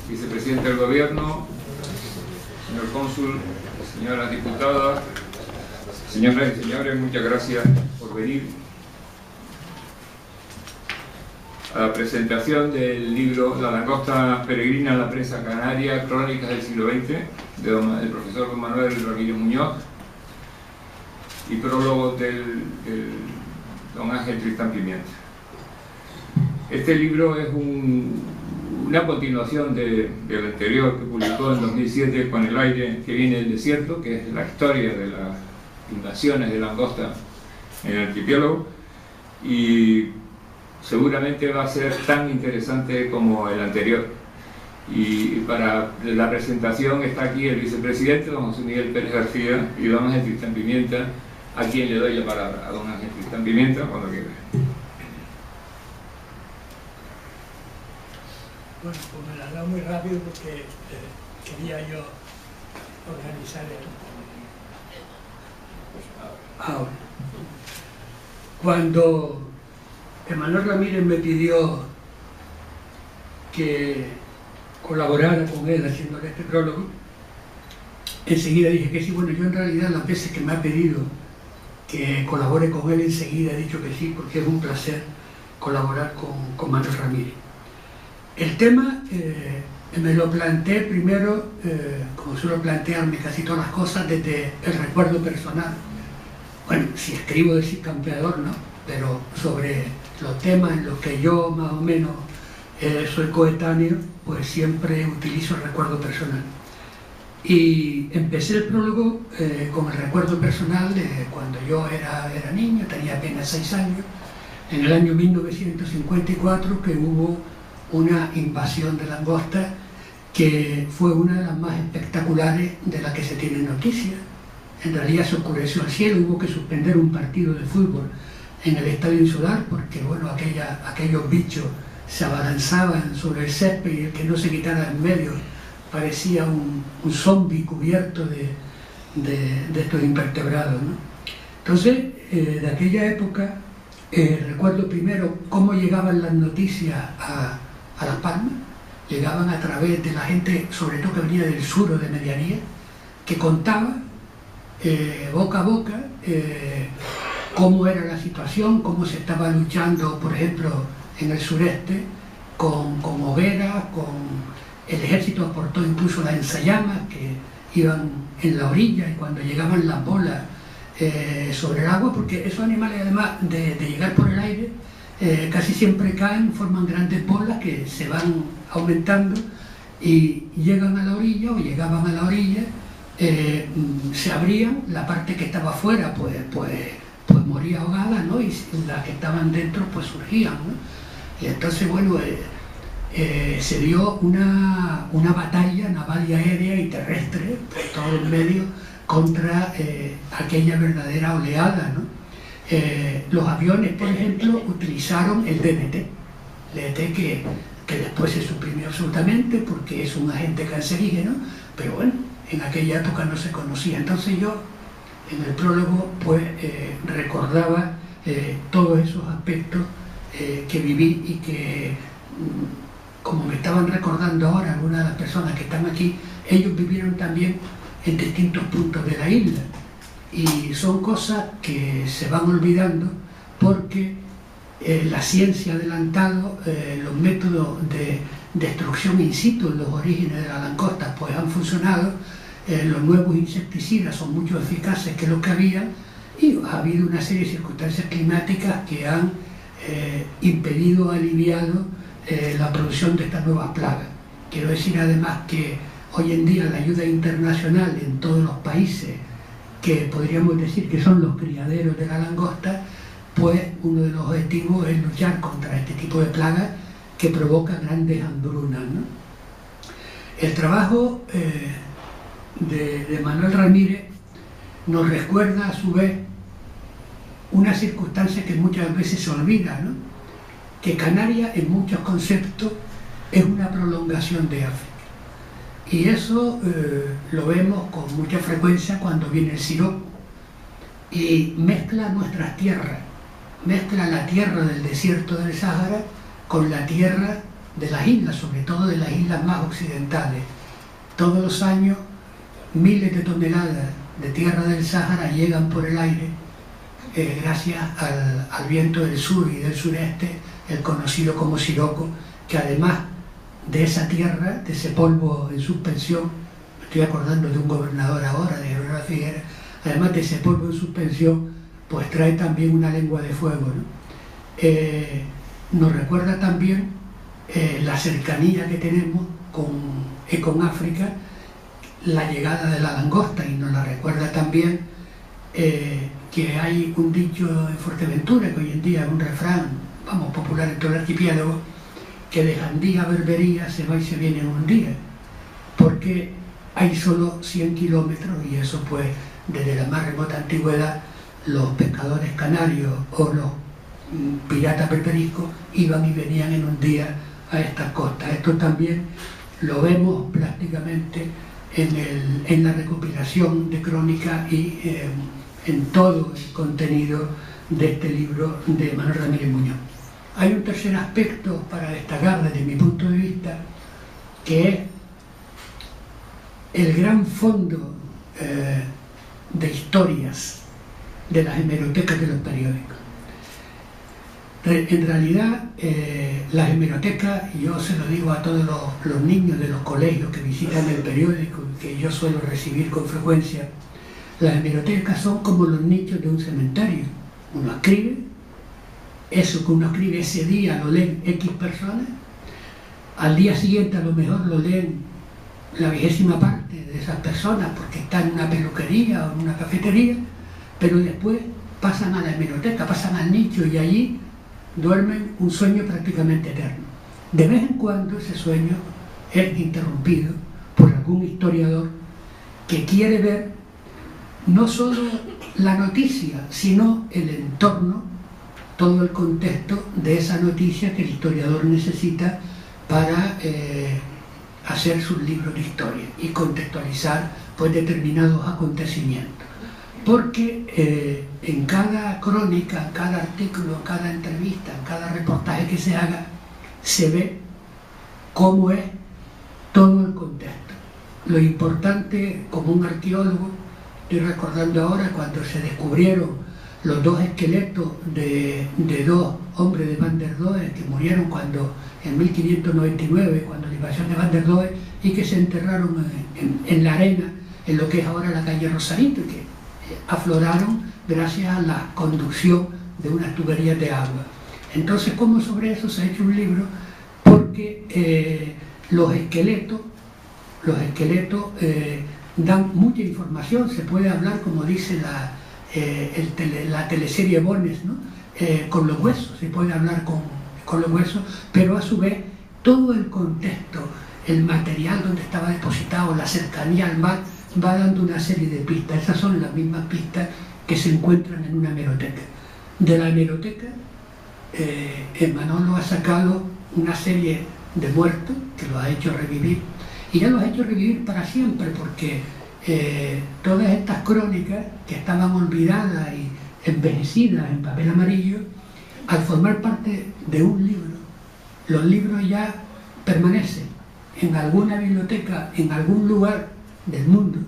vicepresidente del Gobierno, señor cónsul, señoras diputadas, señoras y señores, muchas gracias por venir a la presentación del libro La langosta peregrina a la presa canaria, crónicas del siglo XX, del profesor don Manuel Ramírez Muñoz, y prólogo del don Ángel Tristán Pimienta. Este libro es una continuación del anterior que publicó en 2007, Con el aire que viene del desierto, que es la historia de las invasiones de langosta en el archipiélago, y seguramente va a ser tan interesante como el anterior. Y para la presentación está aquí el vicepresidente, don José Miguel Pérez García, y don Ángel Tristán Pimienta, a quien le doy la palabra, a don Ángel Tristán Pimienta, cuando quiera. Bueno, pues me la he dado muy rápido porque quería yo organizar ahora. Cuando Manuel Ramírez me pidió que colaborara con él haciéndole este prólogo, enseguida dije que sí. Bueno, yo en realidad las veces que me ha pedido que colabore con él, enseguida he dicho que sí, porque es un placer colaborar con Manuel Ramírez. El tema me lo planteé primero, como suelo plantearme casi todas las cosas, desde el recuerdo personal. Bueno, si escribo decir campeador, ¿no? Pero sobre los temas en los que yo más o menos soy coetáneo, pues siempre utilizo el recuerdo personal. Y empecé el prólogo con el recuerdo personal de cuando yo era niño, tenía apenas 6 años, en el año 1954, que hubo una invasión de langosta que fue una de las más espectaculares de las que se tiene noticia. En realidad se oscureció el cielo, hubo que suspender un partido de fútbol en el Estadio Insular porque, bueno, aquellos bichos se abalanzaban sobre el césped y el que no se quitara en medio parecía un zombi cubierto de estos invertebrados, ¿no? Entonces, de aquella época, recuerdo primero cómo llegaban las noticias a Las Palmas. Llegaban a través de la gente, sobre todo que venía del sur o de Medianía, que contaba boca a boca cómo era la situación, cómo se estaba luchando, por ejemplo, en el sureste, con hogueras, el ejército aportó incluso las ensayamas que iban en la orilla, y cuando llegaban las bolas sobre el agua, porque esos animales, además de llegar por el aire, casi siempre caen, forman grandes bolas que se van aumentando y llegan a la orilla, o llegaban a la orilla, se abrían, la parte que estaba afuera pues moría ahogada, ¿no? Y las que estaban dentro pues surgían, ¿no? Y entonces, bueno, se dio una batalla naval y aérea y terrestre por todo el medio contra aquella verdadera oleada, ¿no? Los aviones, por ejemplo, utilizaron el DDT, que después se suprimió absolutamente porque es un agente cancerígeno, pero bueno, en aquella época no se conocía. Entonces yo, en el prólogo, pues recordaba todos esos aspectos que viví y que, como me estaban recordando ahora algunas de las personas que están aquí, ellos vivieron también en distintos puntos de la isla. Y son cosas que se van olvidando porque la ciencia ha adelantado, los métodos de destrucción in situ en los orígenes de la langosta pues han funcionado, los nuevos insecticidas son mucho eficaces que los que había, y ha habido una serie de circunstancias climáticas que han impedido, aliviado la producción de estas nuevas plagas. Quiero decir además que hoy en día la ayuda internacional en todos los países que podríamos decir que son los criaderos de la langosta, pues uno de los objetivos es luchar contra este tipo de plagas que provocan grandes hambrunas, ¿no? El trabajo de Manuel Ramírez nos recuerda a su vez una circunstancia que muchas veces se olvida, ¿no? Que Canarias en muchos conceptos es una prolongación de África. Y eso lo vemos con mucha frecuencia cuando viene el siroco y mezcla nuestras tierras, mezcla la tierra del desierto del Sáhara con la tierra de las islas, sobre todo de las islas más occidentales. Todos los años miles de toneladas de tierra del Sáhara llegan por el aire gracias al viento del sur y del sureste, el conocido como siroco, que además de esa tierra, de ese polvo en suspensión, me estoy acordando de un gobernador ahora, de Aurora Figuera, además de ese polvo en suspensión, pues trae también una lengua de fuego, ¿no? Nos recuerda también la cercanía que tenemos con África, la llegada de la langosta, y nos la recuerda también que hay un dicho en Fuerteventura, que hoy en día es un refrán, vamos, popular en todo el archipiélago, que de Jandía a Berbería se va y se viene en un día, porque hay solo 100 kilómetros, y eso pues desde la más remota antigüedad los pescadores canarios o los piratas berberiscos iban y venían en un día a estas costas. Esto también lo vemos prácticamente en la recopilación de crónicas y en todo el contenido de este libro de Manuel Ramírez Muñoz. Hay un tercer aspecto para destacar desde mi punto de vista, que es el gran fondo de historias de las hemerotecas de los periódicos. En realidad, las hemerotecas, y yo se lo digo a todos los niños de los colegios que visitan el periódico, que yo suelo recibir con frecuencia, las hemerotecas son como los nichos de un cementerio. Uno escribe, eso que uno escribe ese día lo leen X personas, al día siguiente a lo mejor lo leen la 20ª parte de esas personas porque están en una peluquería o en una cafetería, pero después pasan a la hemeroteca, pasan al nicho, y allí duermen un sueño prácticamente eterno. De vez en cuando ese sueño es interrumpido por algún historiador que quiere ver no solo la noticia, sino el entorno, todo el contexto de esa noticia que el historiador necesita para hacer sus libros de historia y contextualizar pues determinados acontecimientos. Porque en cada crónica, en cada artículo, en cada entrevista, en cada reportaje que se haga, se ve cómo es todo el contexto. Lo importante, como un arqueólogo, estoy recordando ahora cuando se descubrieron los dos esqueletos de dos hombres de Van der Doe que murieron en 1599, cuando la invasión de Van der Doe, y que se enterraron en la arena, en lo que es ahora la calle Rosarito, que afloraron gracias a la conducción de unas tuberías de agua. Entonces, como sobre eso se ha hecho un libro, porque los esqueletos dan mucha información. Se puede hablar, como dice la teleserie Bones, ¿no? Con los huesos, se puede hablar con los huesos, pero a su vez todo el contexto, el material donde estaba depositado, la cercanía al mar, va dando una serie de pistas. Esas son las mismas pistas que se encuentran en una hemeroteca. De la hemeroteca, Manolo ha sacado una serie de muertos que los ha hecho revivir, y ya los ha hecho revivir para siempre, porque todas estas crónicas que estaban olvidadas y envejecidas en papel amarillo, al formar parte de un libro, los libros ya permanecen en alguna biblioteca, en algún lugar del mundo,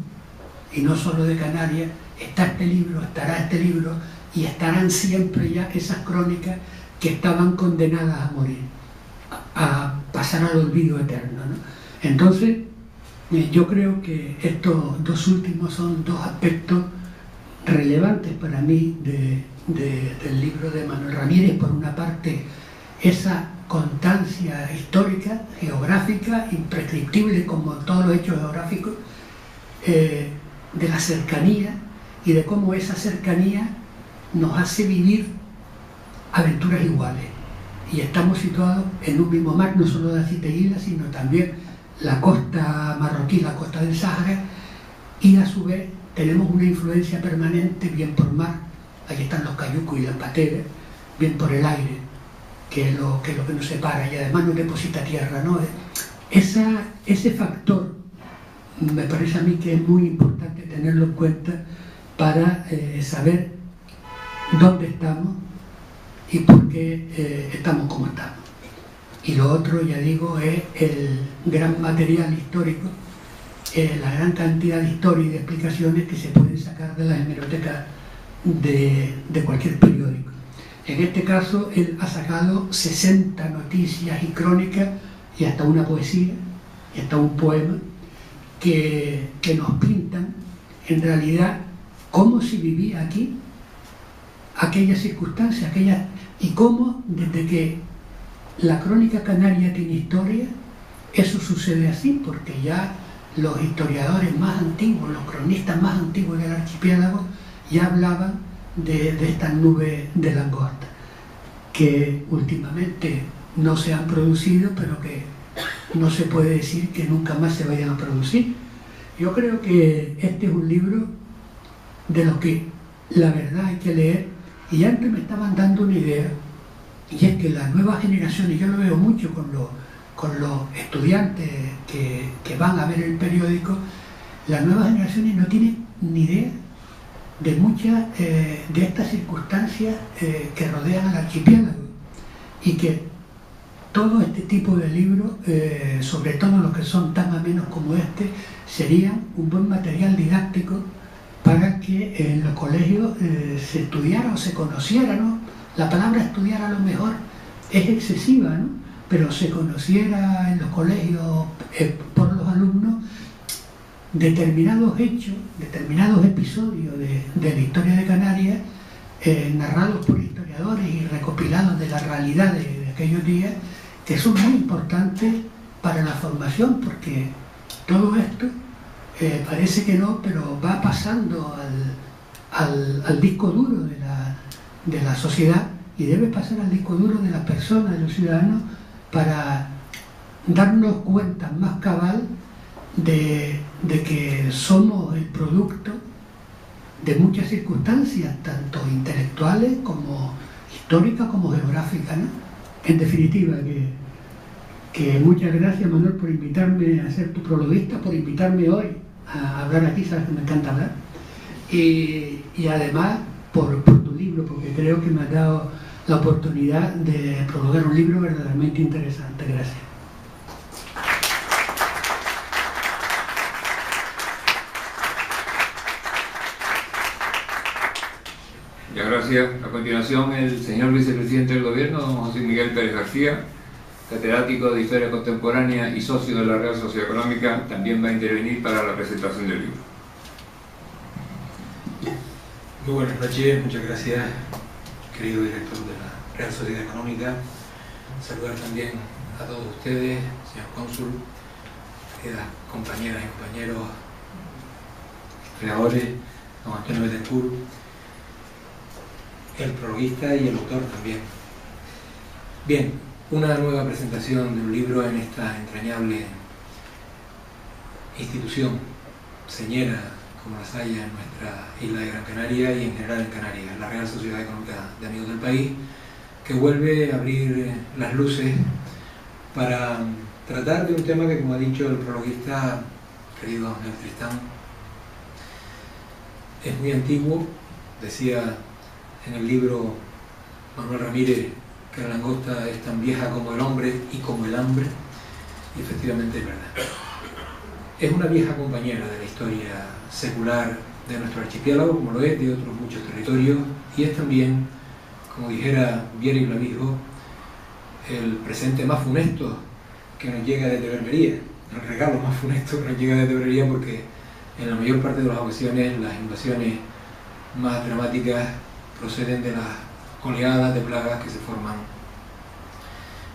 y no solo de Canarias. Está este libro, estará este libro, y estarán siempre ya esas crónicas que estaban condenadas a morir, a pasar al olvido eterno, ¿no? Entonces, yo creo que estos dos últimos son dos aspectos relevantes para mí del libro de Manuel Ramírez. Por una parte, esa constancia histórica, geográfica, imprescriptible como todos los hechos geográficos, de la cercanía, y de cómo esa cercanía nos hace vivir aventuras iguales. Y estamos situados en un mismo mar, no solo de las 7 islas, sino también la costa marroquí, la costa del Sáhara, y a su vez tenemos una influencia permanente, bien por mar, aquí están los cayucos y las pateras, bien por el aire, que es lo que nos separa, y además nos deposita tierra, ¿no? Ese factor me parece a mí que es muy importante tenerlo en cuenta para saber dónde estamos y por qué estamos como estamos. y lo otro, ya digo, es el gran material histórico, la gran cantidad de historias y de explicaciones que se pueden sacar de las hemerotecas de cualquier periódico. En este caso, él ha sacado 60 noticias y crónicas y hasta una poesía y hasta un poema que nos pintan en realidad cómo se vivía aquí, aquellas circunstancias, y cómo desde que la crónica canaria tiene historia, eso sucede así, porque ya los historiadores más antiguos, los cronistas más antiguos del archipiélago, ya hablaban de estas nubes de langosta, que últimamente no se han producido, pero que no se puede decir que nunca más se vayan a producir. Yo creo que este es un libro de lo que la verdad hay que leer, y antes me estaban dando una idea, y es que las nuevas generaciones, yo lo veo mucho con los estudiantes que van a ver el periódico, las nuevas generaciones no tienen ni idea de muchas de estas circunstancias que rodean al archipiélago, y que todo este tipo de libros, sobre todo los que son tan amenos como este, serían un buen material didáctico para que en los colegios se estudiara o se conociera, ¿no? La palabra estudiar a lo mejor es excesiva, ¿no? Pero se conociera en los colegios por los alumnos determinados hechos, determinados episodios de la historia de Canarias, narrados por historiadores y recopilados de la realidad de aquellos días, que son muy importantes para la formación, porque todo esto parece que no, pero va pasando al disco duro de la sociedad, y debe pasar al disco duro de las personas, de los ciudadanos, para darnos cuenta más cabal de que somos el producto de muchas circunstancias, tanto intelectuales como históricas como geográficas, ¿no? En definitiva, que muchas gracias, Manuel, por invitarme a ser tu prologuista, por invitarme hoy a hablar aquí, sabes que me encanta hablar, y además por tu libro, porque creo que me has dado la oportunidad de prologar un libro verdaderamente interesante. Gracias. Muchas gracias. A continuación, el señor vicepresidente del Gobierno, don José Miguel Pérez García, catedrático de Historia Contemporánea y socio de la Real Sociedad Económica, también va a intervenir para la presentación del libro. Muy buenas noches, muchas gracias, querido director de la Real Sociedad Económica. Saludar también a todos ustedes, señor cónsul, queridas compañeras y compañeros, creadores, don Antonio Betancourt, el prologuista y el autor también. Bien, una nueva presentación de un libro en esta entrañable institución señera como las haya en nuestra isla de Gran Canaria y en general en Canarias, la Real Sociedad Económica de Amigos del País, que vuelve a abrir las luces para tratar de un tema que, como ha dicho el prologuista, querido Ángel Tristán, es muy antiguo. Decía en el libro Manuel Ramírez que la langosta es tan vieja como el hombre y como el hambre, y efectivamente es verdad. Es una vieja compañera de la historia secular de nuestro archipiélago, como lo es de otros muchos territorios, y es también, como dijera Viera y Clavijo, el presente más funesto que nos llega desde Berbería, el regalo más funesto que nos llega desde Berbería, porque en la mayor parte de las ocasiones las invasiones más dramáticas proceden de las oleadas de plagas que se forman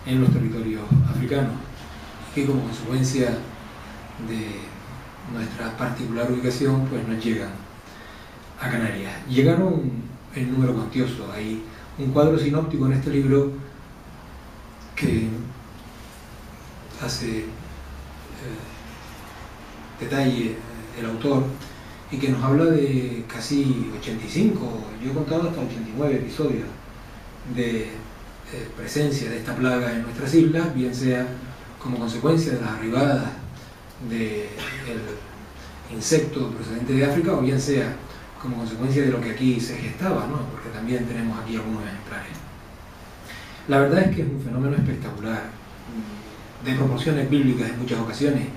en los territorios africanos, y que como consecuencia de nuestra particular ubicación pues nos llegan a Canarias. Llegaron en número cuantioso. Hay un cuadro sinóptico en este libro que hace detalle el autor y que nos habla de casi 85, yo he contado hasta 89 episodios de presencia de esta plaga en nuestras islas, bien sea como consecuencia de las arribadas del insecto procedente de África, o bien sea como consecuencia de lo que aquí se gestaba, ¿no? Porque también tenemos aquí algunos ejemplares. La verdad es que es un fenómeno espectacular de proporciones bíblicas en muchas ocasiones.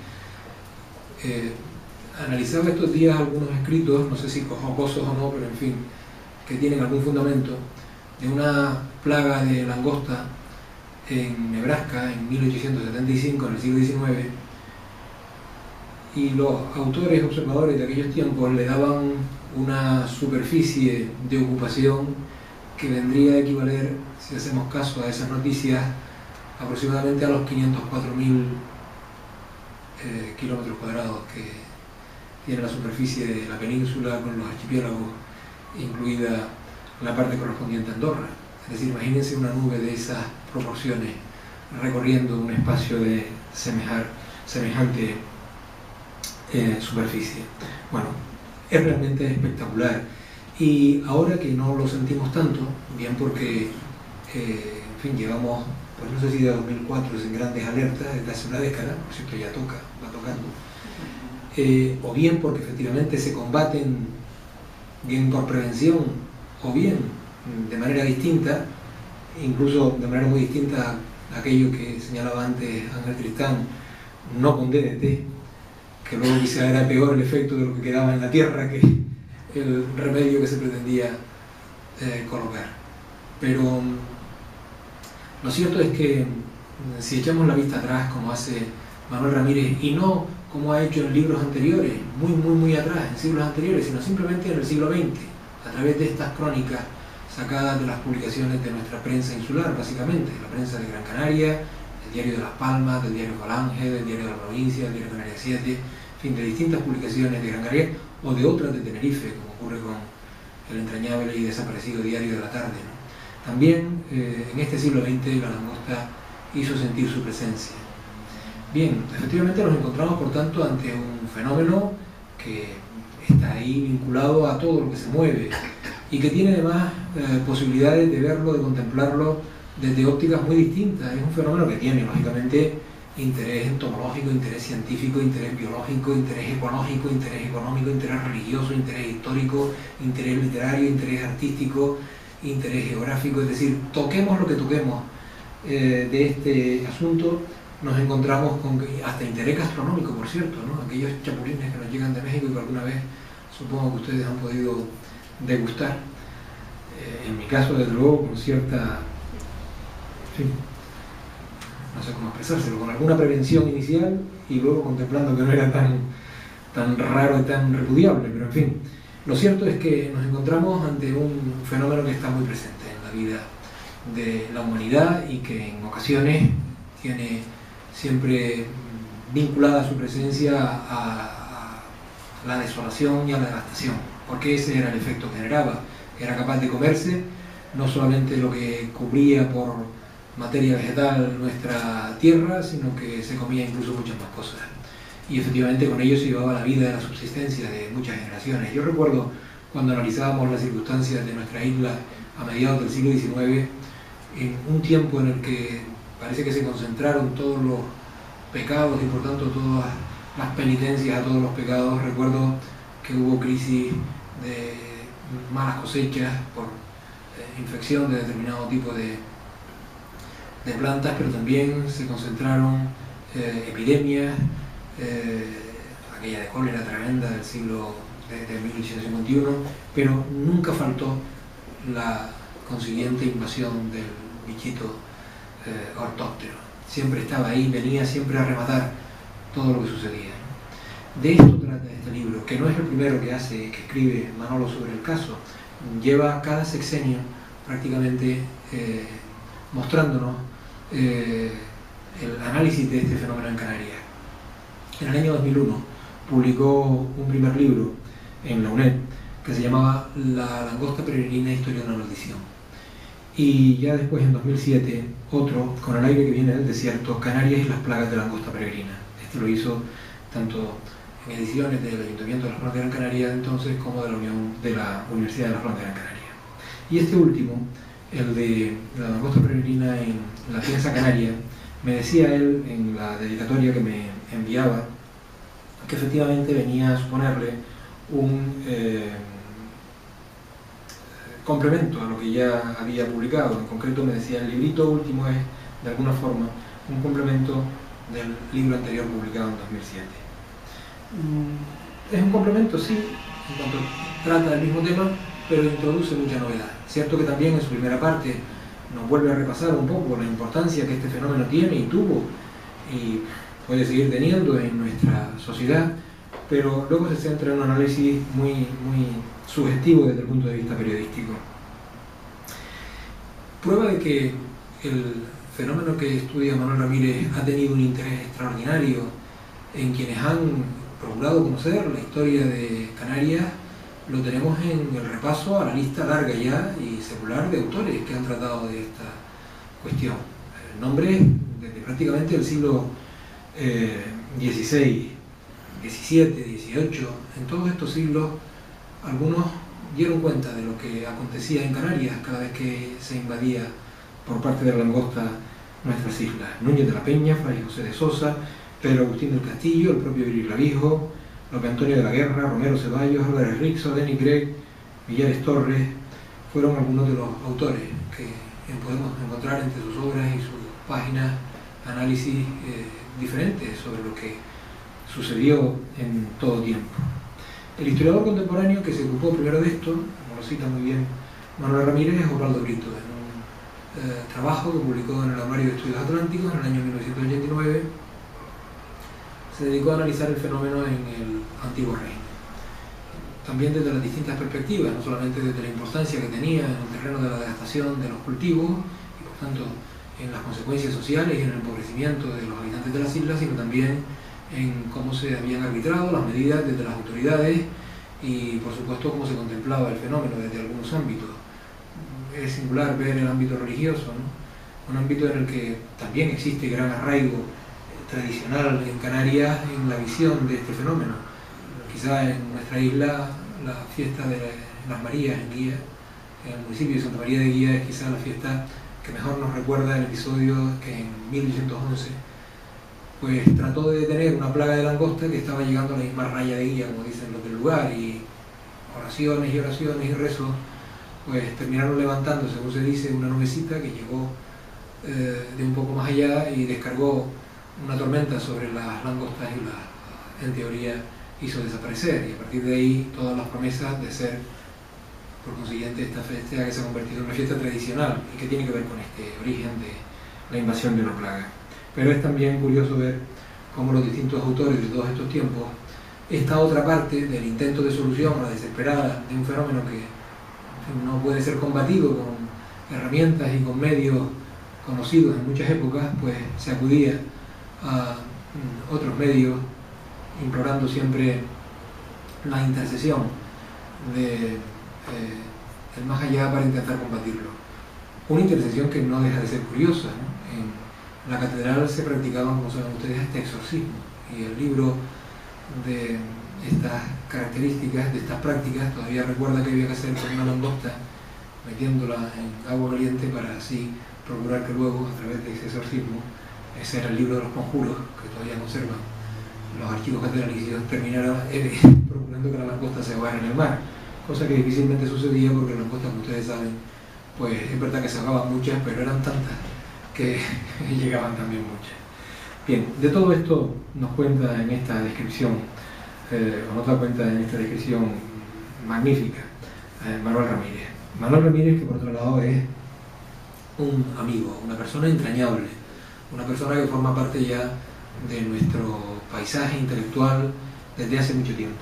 Analizaba estos días algunos escritos, no sé si jocosos o no, pero en fin, que tienen algún fundamento, de una plaga de langosta en Nebraska en 1875, en el siglo XIX, y los autores observadores de aquellos tiempos le daban una superficie de ocupación que vendría a equivaler, si hacemos caso a esas noticias, aproximadamente a los 504.000 kilómetros cuadrados que tiene la superficie de la península con los archipiélagos, incluida la parte correspondiente a Andorra. Es decir, imagínense una nube de esas proporciones recorriendo un espacio de semejante superficie. Bueno, es realmente espectacular. Y ahora que no lo sentimos tanto, bien porque, en fin, llevamos, pues no sé si de 2004 es en grandes alertas, desde hace una década, por cierto ya va tocando, o bien porque efectivamente se combaten bien por prevención, o bien de manera distinta, incluso de manera muy distinta a aquello que señalaba antes Ángel Tristán, no con DDT, que luego quizá era peor el efecto de lo que quedaba en la tierra que el remedio que se pretendía colocar. Pero lo cierto es que si echamos la vista atrás, como hace Manuel Ramírez, y no como ha hecho en libros anteriores, muy atrás, en siglos anteriores, sino simplemente en el siglo XX, a través de estas crónicas sacadas de las publicaciones de nuestra prensa insular, básicamente, la prensa de Gran Canaria, el diario de Las Palmas, del diario Falange, del diario de la Provincia, del diario Canarias 7, en fin, de distintas publicaciones de Gran Canaria o de otras de Tenerife, como ocurre con el entrañable y desaparecido Diario de la Tarde, ¿no? También en este siglo XX la langosta hizo sentir su presencia. Bien, efectivamente nos encontramos por tanto ante un fenómeno que está ahí vinculado a todo lo que se mueve y que tiene además posibilidades de verlo, de contemplarlo desde ópticas muy distintas. Es un fenómeno que tiene lógicamente interés entomológico, interés científico, interés biológico, interés ecológico, interés económico, interés religioso, interés histórico, interés literario, interés artístico, interés geográfico. Es decir, toquemos lo que toquemos de este asunto, nos encontramos con hasta interés gastronómico, por cierto, ¿no? Aquellos chapulines que nos llegan de México y que alguna vez supongo que ustedes han podido degustar. En mi caso, desde luego, con cierta, en fin, no sé cómo expresárselo, con alguna prevención inicial y luego contemplando que no era tan raro y tan repudiable, pero en fin, lo cierto es que nos encontramos ante un fenómeno que está muy presente en la vida de la humanidad y que en ocasiones tiene siempre vinculada su presencia a la desolación y a la devastación, porque ese era el efecto que generaba. Era capaz de comerse no solamente lo que cubría por materia vegetal nuestra tierra, sino que se comía incluso muchas más cosas. Y efectivamente con ello se llevaba la vida, la subsistencia de muchas generaciones. Yo recuerdo cuando analizábamos las circunstancias de nuestra isla a mediados del siglo XIX, en un tiempo en el que parece que se concentraron todos los pecados y por tanto todas las penitencias a todos los pecados. Recuerdo que hubo crisis de malas cosechas por infección de determinado tipo de plantas, pero también se concentraron epidemias, aquella de cólera tremenda del siglo de 1851, pero nunca faltó la consiguiente invasión del bichito ortóptero. Siempre estaba ahí, venía siempre a rematar todo lo que sucedía. De esto trata este libro, que no es el primero que escribe Manolo sobre el caso. Lleva cada sexenio prácticamente mostrándonos el análisis de este fenómeno en Canarias. En el año 2001 publicó un primer libro en la UNED que se llamaba La langosta peregrina, historia de una maldición. Y ya después, en 2007, otro, Con el aire que viene del desierto, Canarias y las plagas de la langosta peregrina. Este lo hizo tanto en ediciones del Ayuntamiento de Las Palmas de Gran Canaria entonces como de la Universidad de Las Palmas de Gran Canaria. Y este último, el de la langosta peregrina en la prensa canaria, me decía él en la dedicatoria que me enviaba que efectivamente venía a suponerle un complemento a lo que ya había publicado. En concreto me decía, el librito último es de alguna forma un complemento del libro anterior publicado en 2007. Es un complemento, sí, en cuanto trata del mismo tema, pero introduce mucha novedad. Cierto que también en su primera parte nos vuelve a repasar un poco la importancia que este fenómeno tiene y tuvo y puede seguir teniendo en nuestra sociedad, pero luego se centra en un análisis muy sugestivo desde el punto de vista periodístico. Prueba de que el fenómeno que estudia Manuel Ramírez ha tenido un interés extraordinario en quienes han procurado conocer la historia de Canarias lo tenemos en el repaso a la lista larga ya y secular de autores que han tratado de esta cuestión. Nombres desde prácticamente el siglo XVI, XVII, XVIII, en todos estos siglos algunos dieron cuenta de lo que acontecía en Canarias cada vez que se invadía por parte de la langosta nuestras islas. Núñez de la Peña, Fray José de Sosa, Pedro Agustín del Castillo, el propio Virgil Clavijo, López Antonio de la Guerra, Romero Ceballos, Álvarez Rixo, Denis Gregg, Villares Torres, fueron algunos de los autores que podemos encontrar entre sus obras y sus páginas análisis diferentes sobre lo que sucedió en todo tiempo. El historiador contemporáneo que se ocupó primero de esto, como lo cita muy bien Manuel Ramírez, es Osvaldo Brito, en un trabajo que publicó en el Armario de Estudios Atlánticos en el año 1989. Se dedicó a analizar el fenómeno en el antiguo reino, también desde las distintas perspectivas, no solamente desde la importancia que tenía en el terreno de la devastación de los cultivos y por tanto en las consecuencias sociales y en el empobrecimiento de los habitantes de las islas, sino también en cómo se habían arbitrado las medidas desde las autoridades y por supuesto cómo se contemplaba el fenómeno desde algunos ámbitos. Es singular ver el ámbito religioso, ¿no? Un ámbito en el que también existe gran arraigo tradicional en Canarias en la visión de este fenómeno. Quizá en nuestra isla la fiesta de las Marías en Guía, en el municipio de Santa María de Guía, es quizá la fiesta que mejor nos recuerda el episodio que en 1811 pues trató de detener una plaga de langosta que estaba llegando a la misma raya de Guía, como dicen los del lugar, y oraciones y oraciones y rezos pues terminaron levantando, según se dice, una nubecita que llegó de un poco más allá y descargó una tormenta sobre las langostas y en teoría hizo desaparecer, y a partir de ahí todas las promesas de ser, por consiguiente, esta fiesta que se ha convertido en una fiesta tradicional y que tiene que ver con este origen de la invasión de una plaga. Pero es también curioso ver cómo los distintos autores de todos estos tiempos, esta otra parte del intento de solución a la desesperada de un fenómeno que no puede ser combatido con herramientas y con medios conocidos en muchas épocas, pues se acudía a otros medios implorando siempre la intercesión del más allá para intentar combatirlo. Una intercesión que no deja de ser curiosa, ¿no? En la catedral se practicaban, como saben ustedes, este exorcismo, y el libro de estas características, de estas prácticas, todavía recuerda que había que hacer con una langosta metiéndola en agua caliente para así procurar que luego, a través de ese exorcismo, ese era el libro de los conjuros, que todavía conservan los archivos catedralicios, terminara procurando que la langosta se ahogara en el mar, cosa que difícilmente sucedía porque las langostas, como ustedes saben, pues es verdad que se ahogaban muchas, pero eran tantas que llegaban también muchas. Bien, de todo esto nos cuenta en esta descripción, o nos da cuenta en esta descripción magnífica, Manuel Ramírez. Manuel Ramírez, que por otro lado es un amigo, una persona entrañable, una persona que forma parte ya de nuestro paisaje intelectual desde hace mucho tiempo.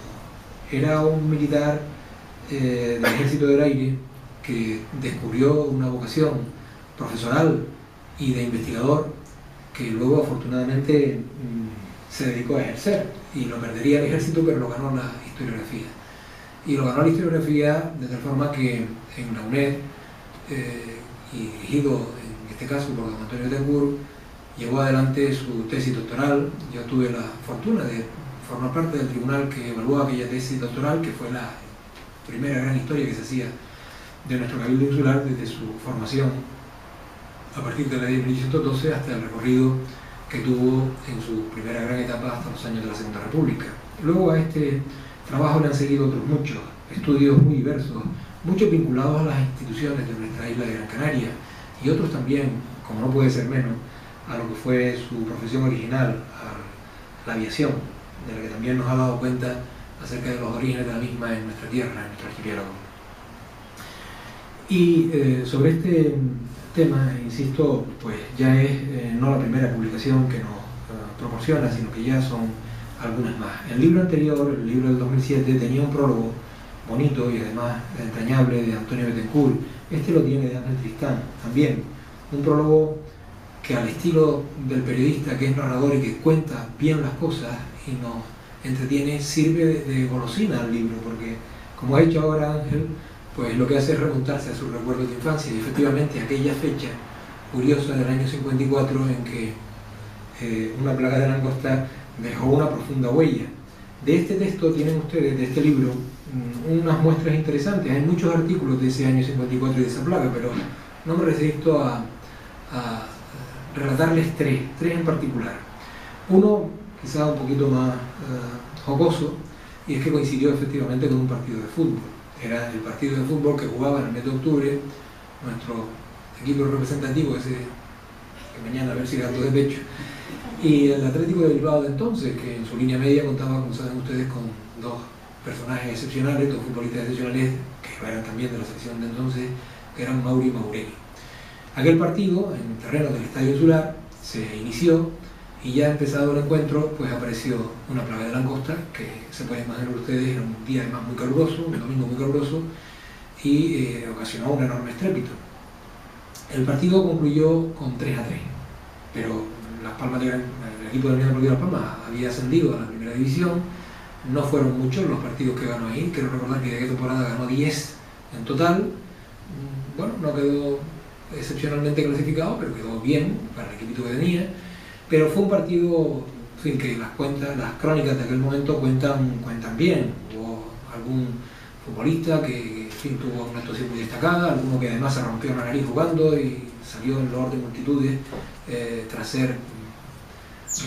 Era un militar del Ejército del Aire que descubrió una vocación profesoral y de investigador que luego afortunadamente se dedicó a ejercer, y lo perdería el ejército, pero lo ganó la historiografía. Y lo ganó la historiografía de tal forma que en la UNED, y dirigido en este caso por don Antonio Tengur, llevó adelante su tesis doctoral. Yo tuve la fortuna de formar parte del tribunal que evaluó aquella tesis doctoral, que fue la primera gran historia que se hacía de nuestro cabildo insular desde su formación a partir de la ley de 1812 hasta el recorrido que tuvo en su primera gran etapa hasta los años de la Segunda República. Luego a este trabajo le han seguido otros muchos estudios muy diversos, muchos vinculados a las instituciones de nuestra isla de Gran Canaria, y otros también, como no puede ser menos, a lo que fue su profesión original, a la aviación, de la que también nos ha dado cuenta acerca de los orígenes de la misma en nuestra tierra, en nuestro archipiélago. Y sobre este tema, insisto, pues ya es no la primera publicación que nos proporciona, sino que ya son algunas más. El libro anterior, el libro del 2007, tenía un prólogo bonito y además entrañable de Antonio Bettencourt. Este lo tiene de Ángel Tristán también, un prólogo que al estilo del periodista que es narrador y que cuenta bien las cosas y nos entretiene, sirve de golosina al libro, porque como ha hecho ahora Ángel, pues lo que hace es remontarse a sus recuerdos de infancia y efectivamente aquella fecha curiosa del año 54 en que una plaga de langosta dejó una profunda huella. De este texto tienen ustedes, de este libro, unas muestras interesantes. Hay muchos artículos de ese año 54 y de esa plaga, pero no me resisto a relatarles tres en particular. Uno, quizá un poquito más jocoso, y es que coincidió efectivamente con un partido de fútbol. Era el partido de fútbol que jugaba en el mes de octubre nuestro equipo representativo, ese que mañana a ver si gato de pecho, y el Atlético de Bilbao de entonces, que en su línea media contaba, como saben ustedes, con dos personajes excepcionales, dos futbolistas excepcionales, que eran también de la selección de entonces, que eran Mauri y Maurelli. Aquel partido, en terreno del Estadio Insular, se inició y ya empezado el encuentro, pues apareció una plaga de langosta, que se pueden imaginar ustedes, era un día además muy caluroso, un domingo muy caluroso, y ocasionó un enorme estrépito. El partido concluyó con 3-3, pero Las Palmas, el equipo del Unión Deportiva Las Palmas había ascendido a la primera división. No fueron muchos los partidos que ganó ahí, quiero recordar que de aquella temporada ganó 10 en total. Bueno, no quedó excepcionalmente clasificado, pero quedó bien para el equipito que tenía. Pero fue un partido, en fin, que las crónicas de aquel momento cuentan bien. Hubo algún futbolista que en fin, tuvo una actuación muy destacada, alguno que además se rompió la nariz jugando y salió en loor de multitudes tras ser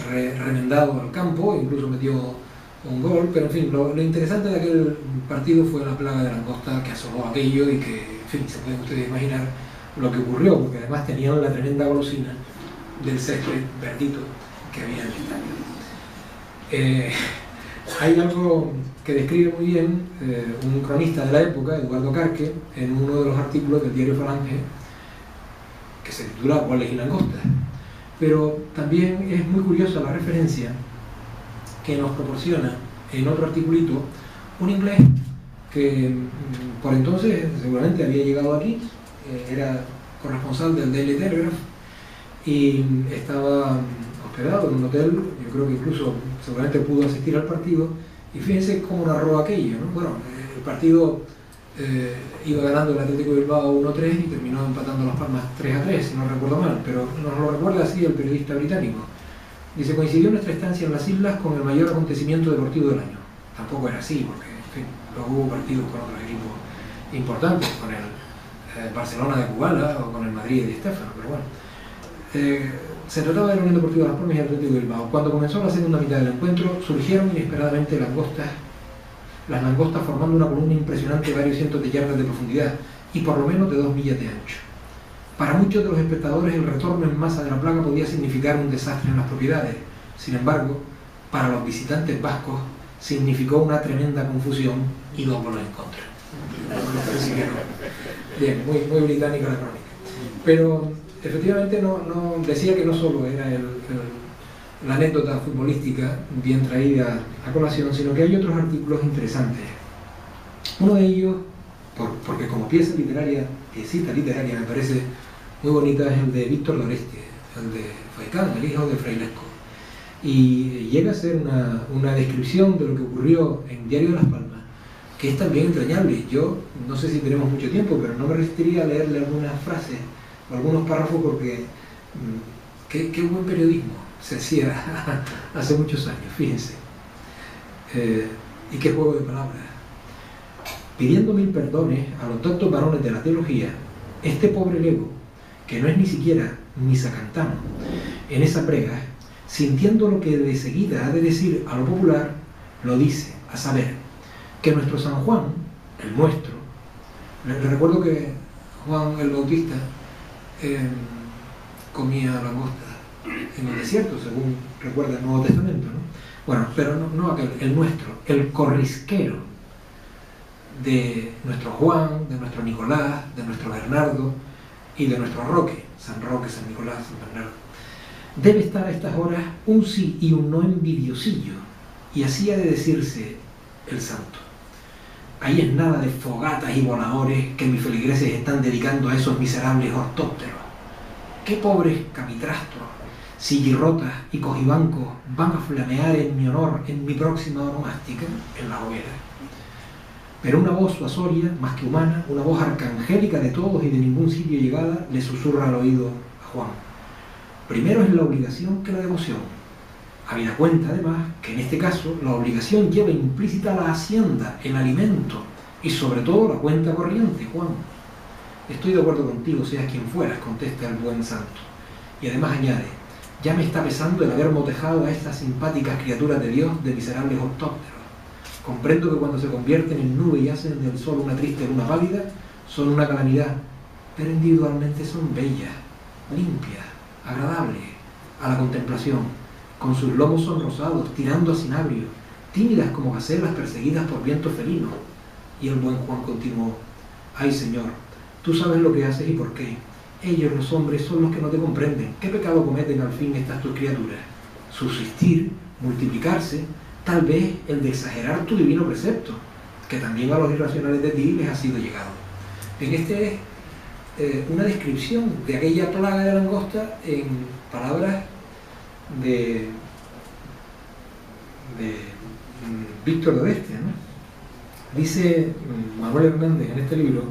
remendado al campo, incluso metió un gol. Pero en fin, lo interesante de aquel partido fue la plaga de langosta que asoló aquello y que, en fin, se pueden ustedes imaginar lo que ocurrió, porque además tenían la tremenda golosina del césped verdito que había en el estadio. Hay algo que describe muy bien un cronista de la época, Eduardo Carque, en uno de los artículos del diario Falange, que se titula Goles y langostas. Pero también es muy curiosa la referencia que nos proporciona en otro articulito un inglés que por entonces seguramente había llegado aquí, era corresponsal del Daily Telegraph y estaba hospedado en un hotel. Yo creo que incluso seguramente pudo asistir al partido, y fíjense cómo narró aquello, ¿no? Bueno, el partido iba ganando el Atlético de Bilbao 1-3 y terminó empatando Las Palmas 3-3, si no recuerdo mal, pero nos lo recuerda así el periodista británico. Dice: coincidió nuestra estancia en las islas con el mayor acontecimiento deportivo del año. Tampoco era así, porque en fin, luego hubo partidos con otros equipos importantes, con el Barcelona de Kubala o con el Madrid de Stéfano, pero bueno. Se trataba de la Unión Deportiva Las Palmas y el Atlético de Bilbao. Cuando comenzó la segunda mitad del encuentro, surgieron inesperadamente las langostas formando una columna impresionante de varios cientos de yardas de profundidad y por lo menos de 2 millas de ancho. Para muchos de los espectadores el retorno en masa de la plaga podía significar un desastre en las propiedades. Sin embargo, para los visitantes vascos significó una tremenda confusión y 2 goles en contra. Bien, muy británica la crónica. Pero efectivamente no decía que no solo era la anécdota futbolística bien traída a colación, sino que hay otros artículos interesantes. Uno de ellos, porque como piecita literaria me parece muy bonita, es el de Víctor Doreste, el de Faicán, el hijo de Frailesco. Y llega a ser una descripción de lo que ocurrió en Diario de Las Palmas, que es también entrañable. Yo no sé si tenemos mucho tiempo, pero no me resistiría a leerle algunas frases o algunos párrafos, porque qué buen periodismo se hacía hace muchos años, fíjense. Y qué juego de palabras. Pidiendo 1000 perdones a los doctos varones de la teología, este pobre lego, que no es ni siquiera misacantano, en esa prega, sintiendo lo que de seguida ha de decir a lo popular, lo dice, a saber, que nuestro San Juan, el nuestro, le recuerdo que Juan el Bautista comía langosta, en el desierto, según recuerda el Nuevo Testamento, ¿no? Bueno, pero no aquel, el nuestro, el corrisquero de nuestro Juan, de nuestro Nicolás, de nuestro Bernardo y de nuestro Roque, San Roque, San Nicolás, San Bernardo. Debe estar a estas horas un sí y un no envidiosillo, y así ha de decirse el santo. Ahí es nada de fogatas y voladores que mis feligreses están dedicando a esos miserables ortópteros. Qué pobres capitrastros, sillirrotas y cojibancos van a flamear en mi honor en mi próxima onomástica en la hoguera. Pero una voz suasoria, más que humana, una voz arcangélica de todos y de ningún sitio llegada, le susurra al oído a Juan. Primero es la obligación que la devoción. Habida cuenta, además, que en este caso la obligación lleva implícita la hacienda, el alimento y sobre todo la cuenta corriente, Juan. Estoy de acuerdo contigo, seas quien fueras, contesta el buen santo. Y además añade, ya me está pesando el haber motejado a estas simpáticas criaturas de Dios de miserables ortópteros. Comprendo que cuando se convierten en nube y hacen del sol una triste luna pálida, son una calamidad, pero individualmente son bellas, limpias, agradables a la contemplación, con sus lomos sonrosados, tirando a cinabrio, tímidas como gacelas perseguidas por vientos felinos. Y el buen Juan continuó, ay Señor, tú sabes lo que haces y por qué. Ellos, los hombres, son los que no te comprenden. ¿Qué pecado cometen al fin estas tus criaturas? Subsistir, multiplicarse, tal vez el de exagerar tu divino precepto, que también a los irracionales de ti les ha sido llegado. En este es una descripción de aquella plaga de langosta en palabras de Víctor de Bestia, ¿no? Dice Manuel Hernández en este libro,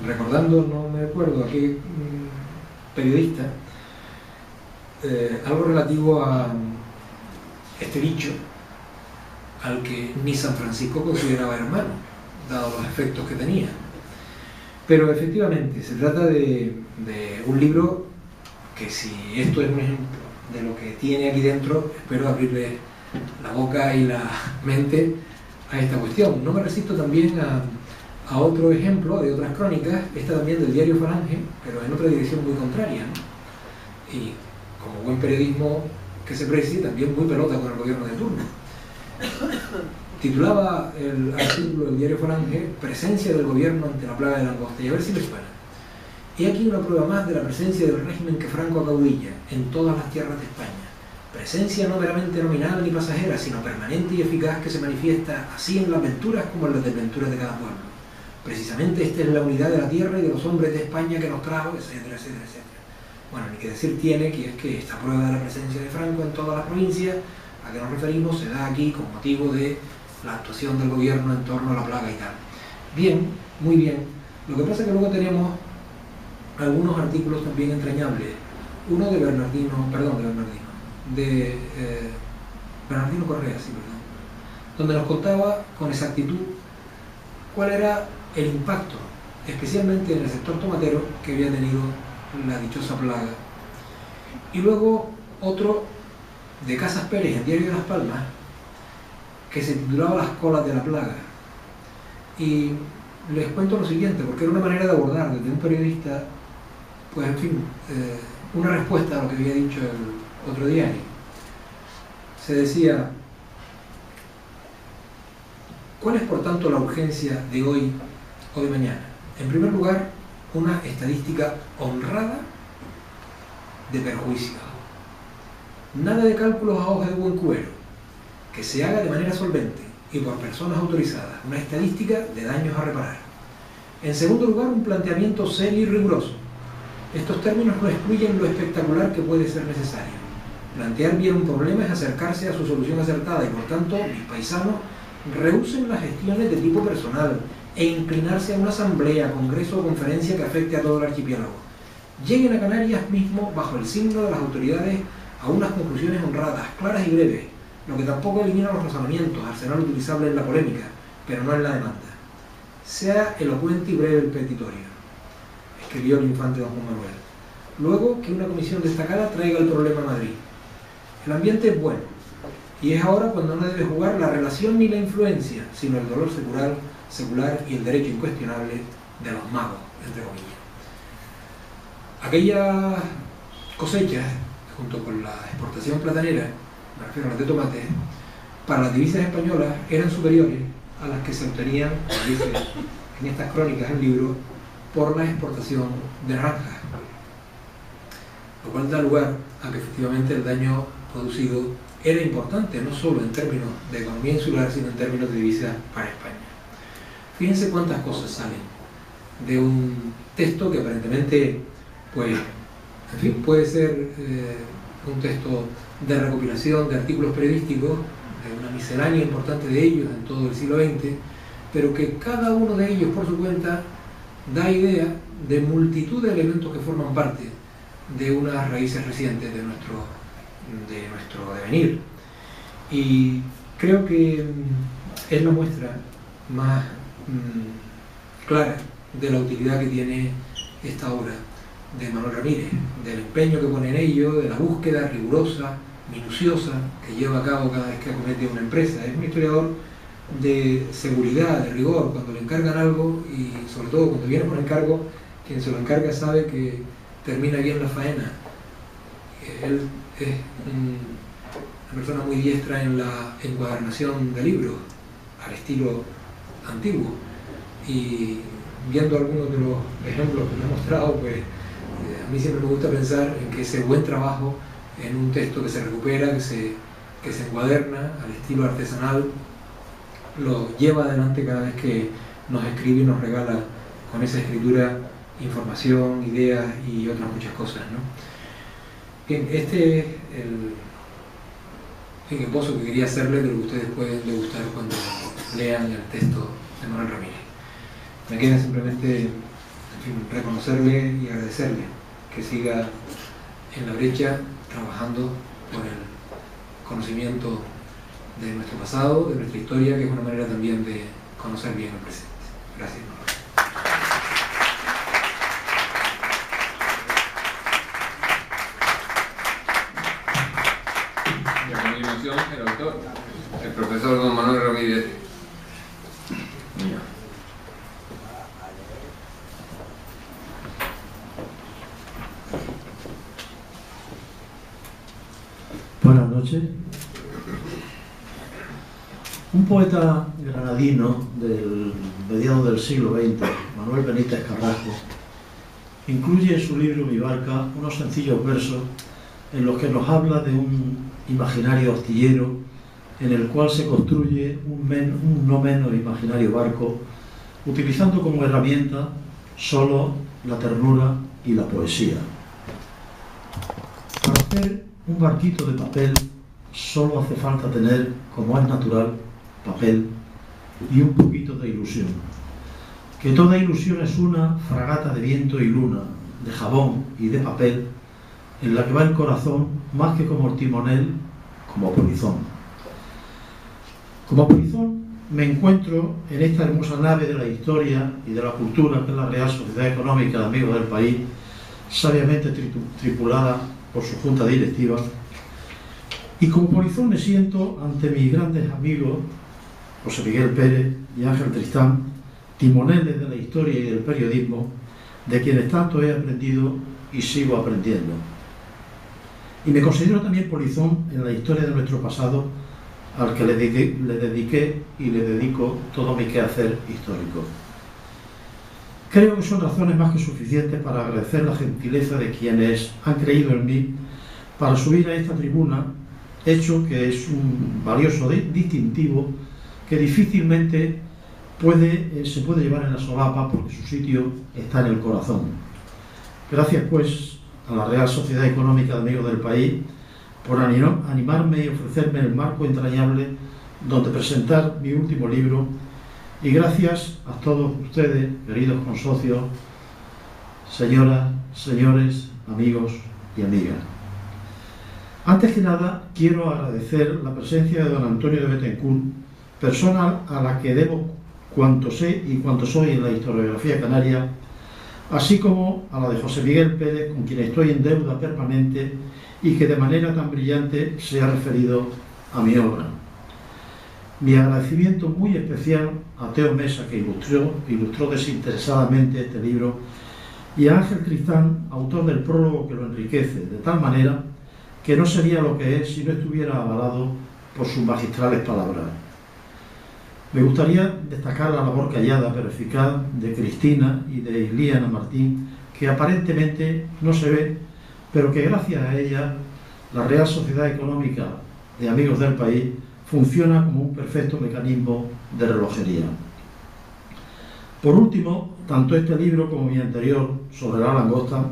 recordando, no me acuerdo a qué periodista, algo relativo a este bicho al que ni San Francisco consideraba hermano, dado los efectos que tenía. Pero efectivamente se trata de un libro que, si esto es un ejemplo de lo que tiene aquí dentro, espero abrirle la boca y la mente a esta cuestión. No me resisto también a otro ejemplo de otras crónicas, esta también del diario Falange, pero en otra dirección muy contraria, ¿no? Y como buen periodismo que se precie, también muy pelota con el gobierno de turno. Titulaba el artículo del diario Falange Presencia del gobierno ante la plaga de langosta, y a ver si les suena. He aquí una prueba más de la presencia del régimen que Franco acaudilla en todas las tierras de España. Presencia no meramente nominal ni pasajera, sino permanente y eficaz, que se manifiesta así en las venturas como en las desventuras de cada pueblo. Precisamente esta es la unidad de la tierra y de los hombres de España que nos trajo, etcétera, etcétera, etcétera. Bueno, ni que decir tiene que es que esta prueba de la presencia de Franco en todas las provincias a que nos referimos se da aquí con motivo de la actuación del gobierno en torno a la plaga y tal. Bien, muy bien. Lo que pasa es que luego tenemos algunos artículos también entrañables. Uno de Bernardino Correa, sí, perdón, donde nos contaba con exactitud cuál era el impacto, especialmente en el sector tomatero, que había tenido la dichosa plaga. Y luego otro de Casas Pérez, en Diario de Las Palmas, que se titulaba Las colas de la plaga. Y les cuento lo siguiente, porque era una manera de abordar desde un periodista, pues en fin, una respuesta a lo que había dicho el otro diario. Se decía, ¿cuál es por tanto la urgencia de hoy o de mañana? En primer lugar, una estadística honrada de perjuicios. Nada de cálculos a hoja de buen cubero, que se haga de manera solvente y por personas autorizadas, una estadística de daños a reparar. En segundo lugar, un planteamiento serio y riguroso. Estos términos no excluyen lo espectacular que puede ser necesario. Plantear bien un problema es acercarse a su solución acertada y, por tanto, mis paisanos rehúsen las gestiones de tipo personal e inclinarse a una asamblea, congreso o conferencia que afecte a todo el archipiélago. Lleguen a Canarias mismo, bajo el signo de las autoridades, a unas conclusiones honradas, claras y breves, lo que tampoco elimina los razonamientos, arsenal utilizable en la polémica, pero no en la demanda. Sea elocuente y breve el petitorio, escribió el infante don Juan Manuel. Luego, que una comisión destacada traiga el problema a Madrid. El ambiente es bueno, y es ahora cuando no debe jugar la relación ni la influencia, sino el dolor secular y el derecho incuestionable de los magos, entre comillas. Aquellas cosechas, junto con la exportación platanera, me refiero a las de tomate, para las divisas españolas eran superiores a las que se obtenían, como dice en estas crónicas del libro, por la exportación de naranjas. Lo cual da lugar a que efectivamente el daño producido era importante, no solo en términos de economía insular, sino en términos de divisas para España. Fíjense cuántas cosas salen de un texto que aparentemente, pues, en fin, puede ser un texto de recopilación de artículos periodísticos, de una miscelánea importante de ellos en todo el siglo XX, pero que cada uno de ellos por su cuenta da idea de multitud de elementos que forman parte de unas raíces recientes de nuestro devenir. Y creo que es la muestra más clara de la utilidad que tiene esta obra de Manuel Ramírez, del empeño que pone en ello, de la búsqueda rigurosa, minuciosa, que lleva a cabo cada vez que acomete una empresa. Es un historiador de seguridad, de rigor. Cuando le encargan algo, y sobre todo cuando viene por encargo, quien se lo encarga sabe que termina bien la faena. Él es una persona muy diestra en la encuadernación de libros, al estilo antiguo, y viendo algunos de los ejemplos que me ha mostrado, pues a mí siempre me gusta pensar en que ese buen trabajo en un texto que se recupera, que se encuaderna al estilo artesanal, lo lleva adelante cada vez que nos escribe y nos regala con esa escritura información, ideas y otras muchas cosas, ¿no? Bien, este es el esbozo que quería hacerle de lo que ustedes pueden degustar cuando lean el texto de Manuel Ramírez. Me queda simplemente, en fin, reconocerle y agradecerle que siga en la brecha trabajando por el conocimiento de nuestro pasado, de nuestra historia, que es una manera también de conocer bien el presente. Gracias. Y a continuación, el autor, el profesor don Manuel Ramírez. Buenas noches. Un poeta granadino del mediados del siglo XX, Manuel Benítez Carrasco, incluye en su libro Mi barca unos sencillos versos en los que nos habla de un imaginario astillero en el cual se construye un no menos imaginario barco, utilizando como herramienta solo la ternura y la poesía. Para hacer un barquito de papel solo hace falta tener, como es natural, papel y un poquito de ilusión. Que toda ilusión es una fragata de viento y luna, de jabón y de papel, en la que va el corazón más que como el timonel, como polizón. Como polizón me encuentro en esta hermosa nave de la historia y de la cultura, que es la Real Sociedad Económica de Amigos del País, sabiamente tripulada por su junta directiva, y como polizón me siento ante mis grandes amigos José Miguel Pérez y Ángel Tristán, timoneles de la historia y del periodismo, de quienes tanto he aprendido y sigo aprendiendo. Y me considero también polizón en la historia de nuestro pasado, al que le dediqué y le dedico todo mi quehacer histórico. Creo que son razones más que suficientes para agradecer la gentileza de quienes han creído en mí para subir a esta tribuna, hecho que es un valioso distintivo que difícilmente se puede llevar en la solapa, porque su sitio está en el corazón. Gracias pues a la Real Sociedad Económica de Amigos del País por animarme y ofrecerme el marco entrañable donde presentar mi último libro, y gracias a todos ustedes, queridos consocios, señoras, señores, amigos y amigas. Antes que nada, quiero agradecer la presencia de don Antonio de Bethencourt, persona a la que debo cuanto sé y cuanto soy en la historiografía canaria, así como a la de José Miguel Pérez, con quien estoy en deuda permanente y que de manera tan brillante se ha referido a mi obra. Mi agradecimiento muy especial a Teo Mesa, que ilustró desinteresadamente este libro, y a Ángel Tristán, autor del prólogo que lo enriquece, de tal manera que no sería lo que es si no estuviera avalado por sus magistrales palabras. Me gustaría destacar la labor callada pero eficaz de Cristina y de Iliana Martín, que aparentemente no se ve, pero que gracias a ella la Real Sociedad Económica de Amigos del País funciona como un perfecto mecanismo de relojería. Por último, tanto este libro como mi anterior sobre la langosta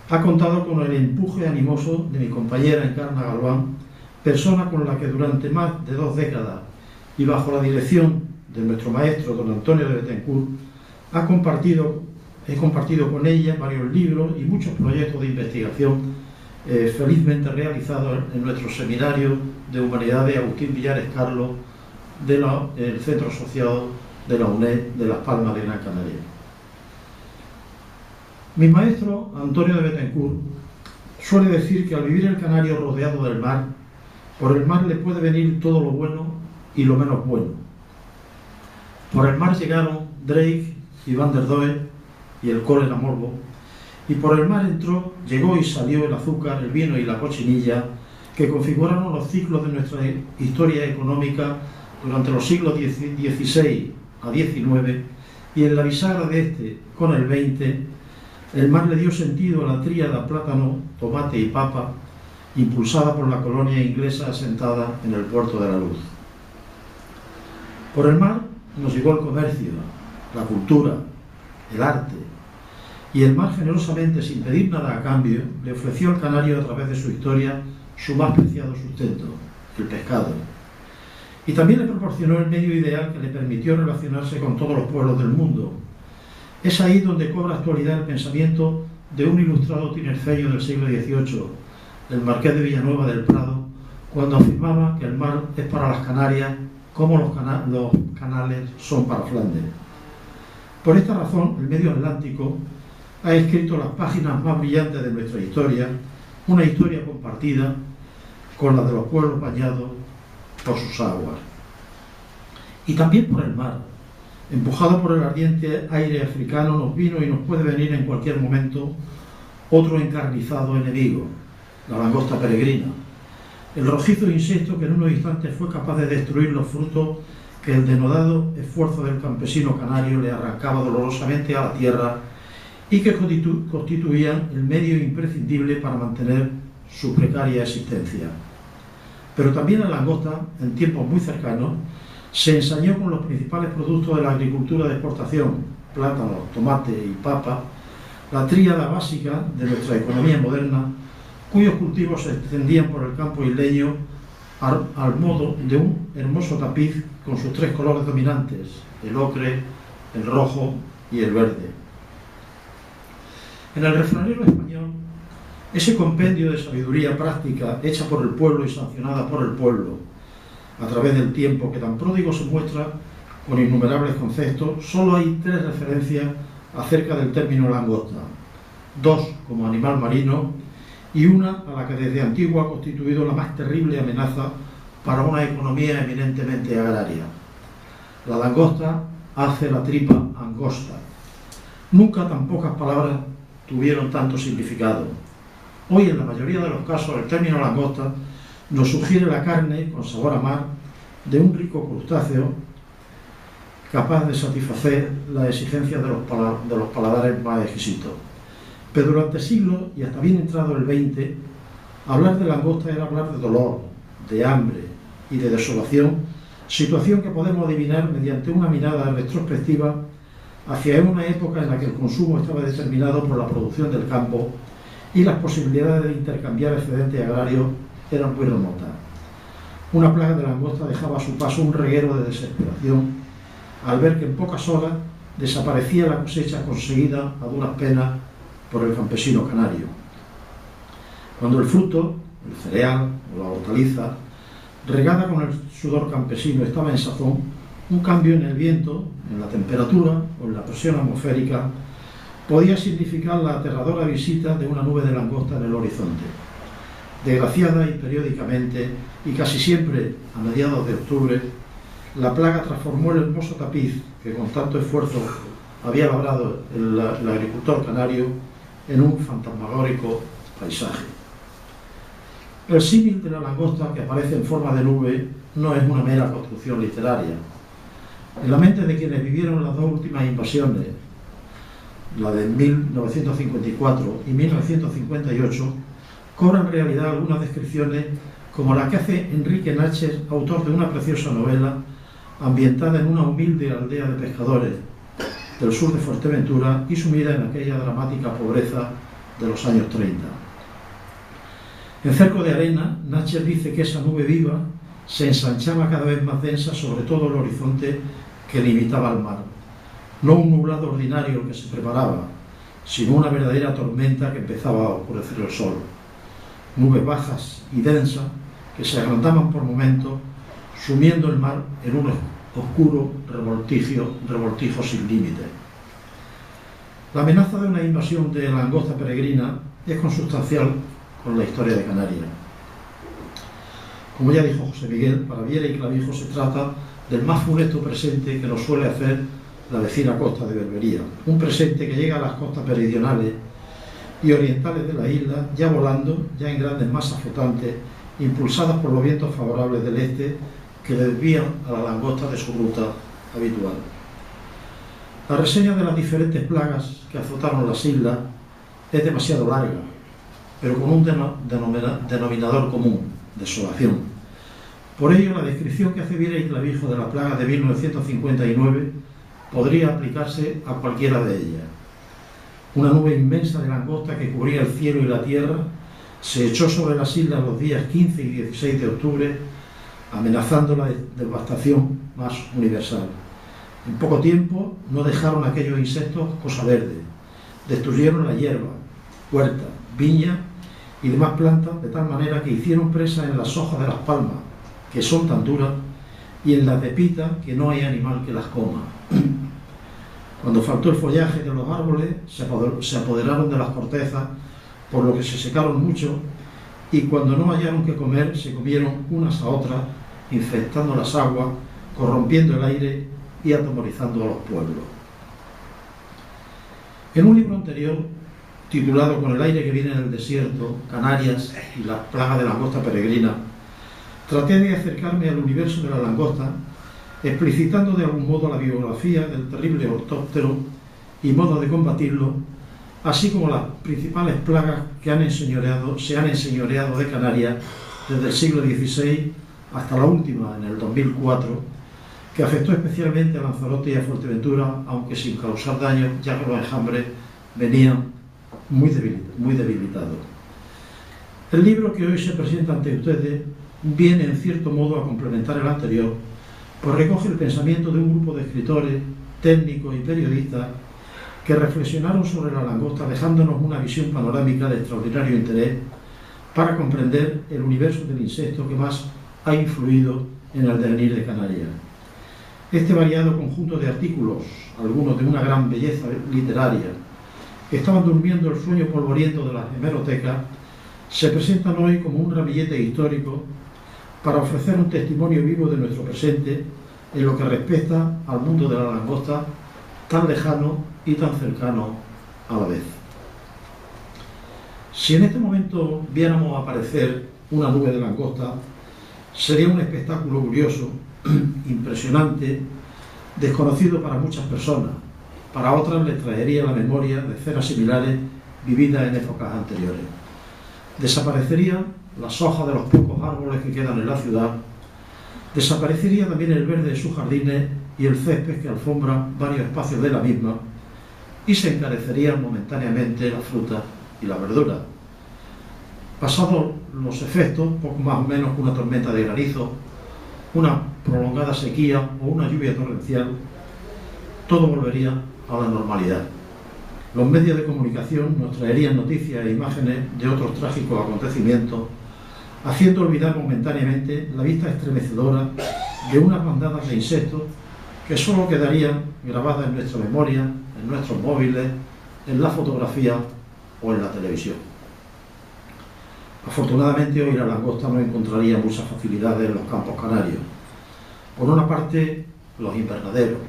ha contado con el empuje animoso de mi compañera Encarna Galván, persona con la que durante más de 2 décadas y bajo la dirección de nuestro maestro don Antonio de Betancourt he compartido con ella varios libros y muchos proyectos de investigación felizmente realizados en nuestro seminario de Humanidades Agustín Villares Carlos del Centro Asociado de la UNED de Las Palmas de Gran Canaria. Mi maestro Antonio de Betancourt suele decir que al vivir el canario rodeado del mar, por el mar le puede venir todo lo bueno y lo menos bueno. Por el mar llegaron Drake y Van der Doe y el cólera morbo, y por el mar llegó y salió el azúcar, el vino y la cochinilla, que configuraron los ciclos de nuestra historia económica durante los siglos XVI a XIX, y en la bisagra de este con el XX, el mar le dio sentido a la tríada plátano, tomate y papa, impulsada por la colonia inglesa asentada en el puerto de la Luz. Por el mar nos llegó el comercio, la cultura, el arte, y el mar generosamente, sin pedir nada a cambio, le ofreció al canario a través de su historia su más preciado sustento, el pescado. Y también le proporcionó el medio ideal que le permitió relacionarse con todos los pueblos del mundo. Es ahí donde cobra actualidad el pensamiento de un ilustrado tinerfeño del siglo XVIII, el marqués de Villanueva del Prado, cuando afirmaba que el mar es para las Canarias como los canales son para Flandes. Por esta razón, el medio Atlántico ha escrito las páginas más brillantes de nuestra historia, una historia compartida con la de los pueblos bañados por sus aguas. Y también por el mar, empujado por el ardiente aire africano, nos vino y nos puede venir en cualquier momento otro encarnizado enemigo, la langosta peregrina, el rojizo insecto que en unos instantes fue capaz de destruir los frutos que el denodado esfuerzo del campesino canario le arrancaba dolorosamente a la tierra y que constituían el medio imprescindible para mantener su precaria existencia. Pero también la langosta, en tiempos muy cercanos, se ensañó con los principales productos de la agricultura de exportación, plátano, tomate y papa, la tríada básica de nuestra economía moderna, cuyos cultivos se extendían por el campo isleño al modo de un hermoso tapiz con sus 3 colores dominantes, el ocre, el rojo y el verde. En el refranero español, ese compendio de sabiduría práctica hecha por el pueblo y sancionada por el pueblo, a través del tiempo que tan pródigo se muestra con innumerables conceptos, solo hay 3 referencias acerca del término langosta, 2 como animal marino y una a la que desde antiguo ha constituido la más terrible amenaza para una economía eminentemente agraria. La langosta hace la tripa angosta. Nunca tan pocas palabras tuvieron tanto significado. Hoy, en la mayoría de los casos, el término langosta nos sugiere la carne con sabor a mar de un rico crustáceo capaz de satisfacer las exigencias de los paladares más exquisitos. Pero durante siglos, y hasta bien entrado el XX, hablar de langosta era hablar de dolor, de hambre y de desolación, situación que podemos adivinar mediante una mirada retrospectiva hacia una época en la que el consumo estaba determinado por la producción del campo y las posibilidades de intercambiar excedentes agrarios eran muy remotas. Una plaga de langosta dejaba a su paso un reguero de desesperación al ver que en pocas horas desaparecía la cosecha conseguida a duras penas por el campesino canario. Cuando el fruto, el cereal o la hortaliza, regada con el sudor campesino, estaba en sazón, un cambio en el viento, en la temperatura o en la presión atmosférica podía significar la aterradora visita de una nube de langosta en el horizonte. Desgraciada y periódicamente, y casi siempre a mediados de octubre, la plaga transformó el hermoso tapiz que con tanto esfuerzo había labrado el agricultor canario en un fantasmagórico paisaje. El símil de la langosta que aparece en forma de nube no es una mera construcción literaria. En la mente de quienes vivieron las dos últimas invasiones, la de 1954 y 1958, cobran realidad algunas descripciones como la que hace Enrique Natchez, autor de una preciosa novela ambientada en una humilde aldea de pescadores del sur de Fuerteventura y sumida en aquella dramática pobreza de los años 30. En Cerco de Arena, Natchez dice que esa nube viva se ensanchaba cada vez más densa sobre todo el horizonte que limitaba al mar. No un nublado ordinario que se preparaba, sino una verdadera tormenta que empezaba a oscurecer el sol. Nubes bajas y densas que se agrandaban por momentos, sumiendo el mar en un oscuro revoltijo sin límite. La amenaza de una invasión de langosta peregrina es consustancial con la historia de Canarias. Como ya dijo José Miguel, para Viera y Clavijo se trata del más funesto presente que nos suele hacer la vecina costa de Berbería, un presente que llega a las costas meridionales y orientales de la isla, ya volando, ya en grandes masas flotantes, impulsadas por los vientos favorables del este que le desvían a la langosta de su ruta habitual. La reseña de las diferentes plagas que azotaron las islas es demasiado larga, pero con un denominador común: desolación. Por ello, la descripción que hace Viera y Clavijo de la plaga de 1959 podría aplicarse a cualquiera de ellas. Una nube inmensa de langosta que cubría el cielo y la tierra se echó sobre las islas los días 15 y 16 de octubre, amenazando la devastación más universal. En poco tiempo no dejaron aquellos insectos cosa verde, destruyeron la hierba, huertas, viñas y demás plantas de tal manera que hicieron presa en las hojas de las palmas, que son tan duras, y en las de pita, que no hay animal que las coma. Cuando faltó el follaje de los árboles, se apoderaron de las cortezas, por lo que se secaron mucho, y cuando no hallaron que comer, se comieron unas a otras, infectando las aguas, corrompiendo el aire y atemorizando a los pueblos. En un libro anterior, titulado Con el aire que viene del desierto, Canarias y las plagas de langosta peregrina, traté de acercarme al universo de la langosta, explicitando de algún modo la biografía del terrible ortóptero y modo de combatirlo, así como las principales plagas que se han enseñoreado de Canarias desde el siglo XVI hasta la última, en el 2004, que afectó especialmente a Lanzarote y a Fuerteventura, aunque sin causar daño, ya que los enjambres venían muy debilitados. El libro que hoy se presenta ante ustedes viene en cierto modo a complementar el anterior, pues recoge el pensamiento de un grupo de escritores, técnicos y periodistas que reflexionaron sobre la langosta, dejándonos una visión panorámica de extraordinario interés para comprender el universo del insecto que más ha influido en el devenir de Canarias. Este variado conjunto de artículos, algunos de una gran belleza literaria, que estaban durmiendo el sueño polvoriento de las hemerotecas, se presentan hoy como un ramillete histórico para ofrecer un testimonio vivo de nuestro presente en lo que respecta al mundo de la langosta, tan lejano y tan cercano a la vez. Si en este momento viéramos aparecer una nube de langosta, sería un espectáculo curioso, impresionante, desconocido para muchas personas. Para otras les traería la memoria de escenas similares vividas en épocas anteriores. Desaparecerían las hojas de los pocos árboles que quedan en la ciudad, desaparecería también el verde de sus jardines y el césped que alfombra varios espacios de la misma, y se encarecerían momentáneamente la fruta y la verdura. Pasados los efectos, poco más o menos una tormenta de granizo, una prolongada sequía o una lluvia torrencial, todo volvería a la normalidad. Los medios de comunicación nos traerían noticias e imágenes de otros trágicos acontecimientos, haciendo olvidar momentáneamente la vista estremecedora de unas bandadas de insectos que solo quedarían grabadas en nuestra memoria, en nuestros móviles, en la fotografía o en la televisión. Afortunadamente hoy la langosta no encontraría muchas facilidades en los campos canarios. Por una parte, los invernaderos.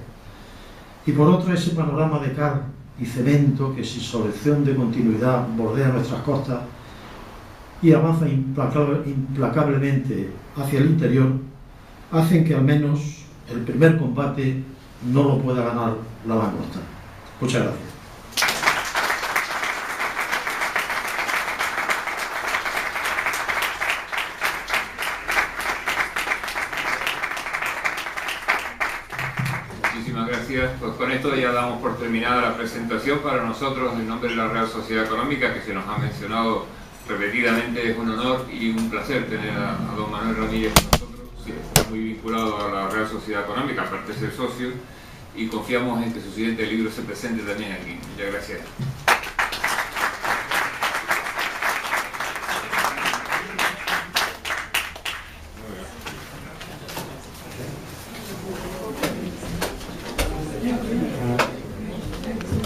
y por otra ese panorama de cal y cemento que sin solución de continuidad bordea nuestras costas y avanza implacablemente hacia el interior, hacen que al menos el primer combate no lo pueda ganar la langosta. Muchas gracias. Muchísimas gracias. Pues con esto ya damos por terminada la presentación. Para nosotros, en nombre de la Real Sociedad Económica, que se nos ha mencionado repetidamente, es un honor y un placer tener a don Manuel Ramírez con nosotros. Sí, está muy vinculado a la Real Sociedad Económica, aparte de ser socio, y confiamos en que su siguiente libro se presente también aquí. Muchas gracias.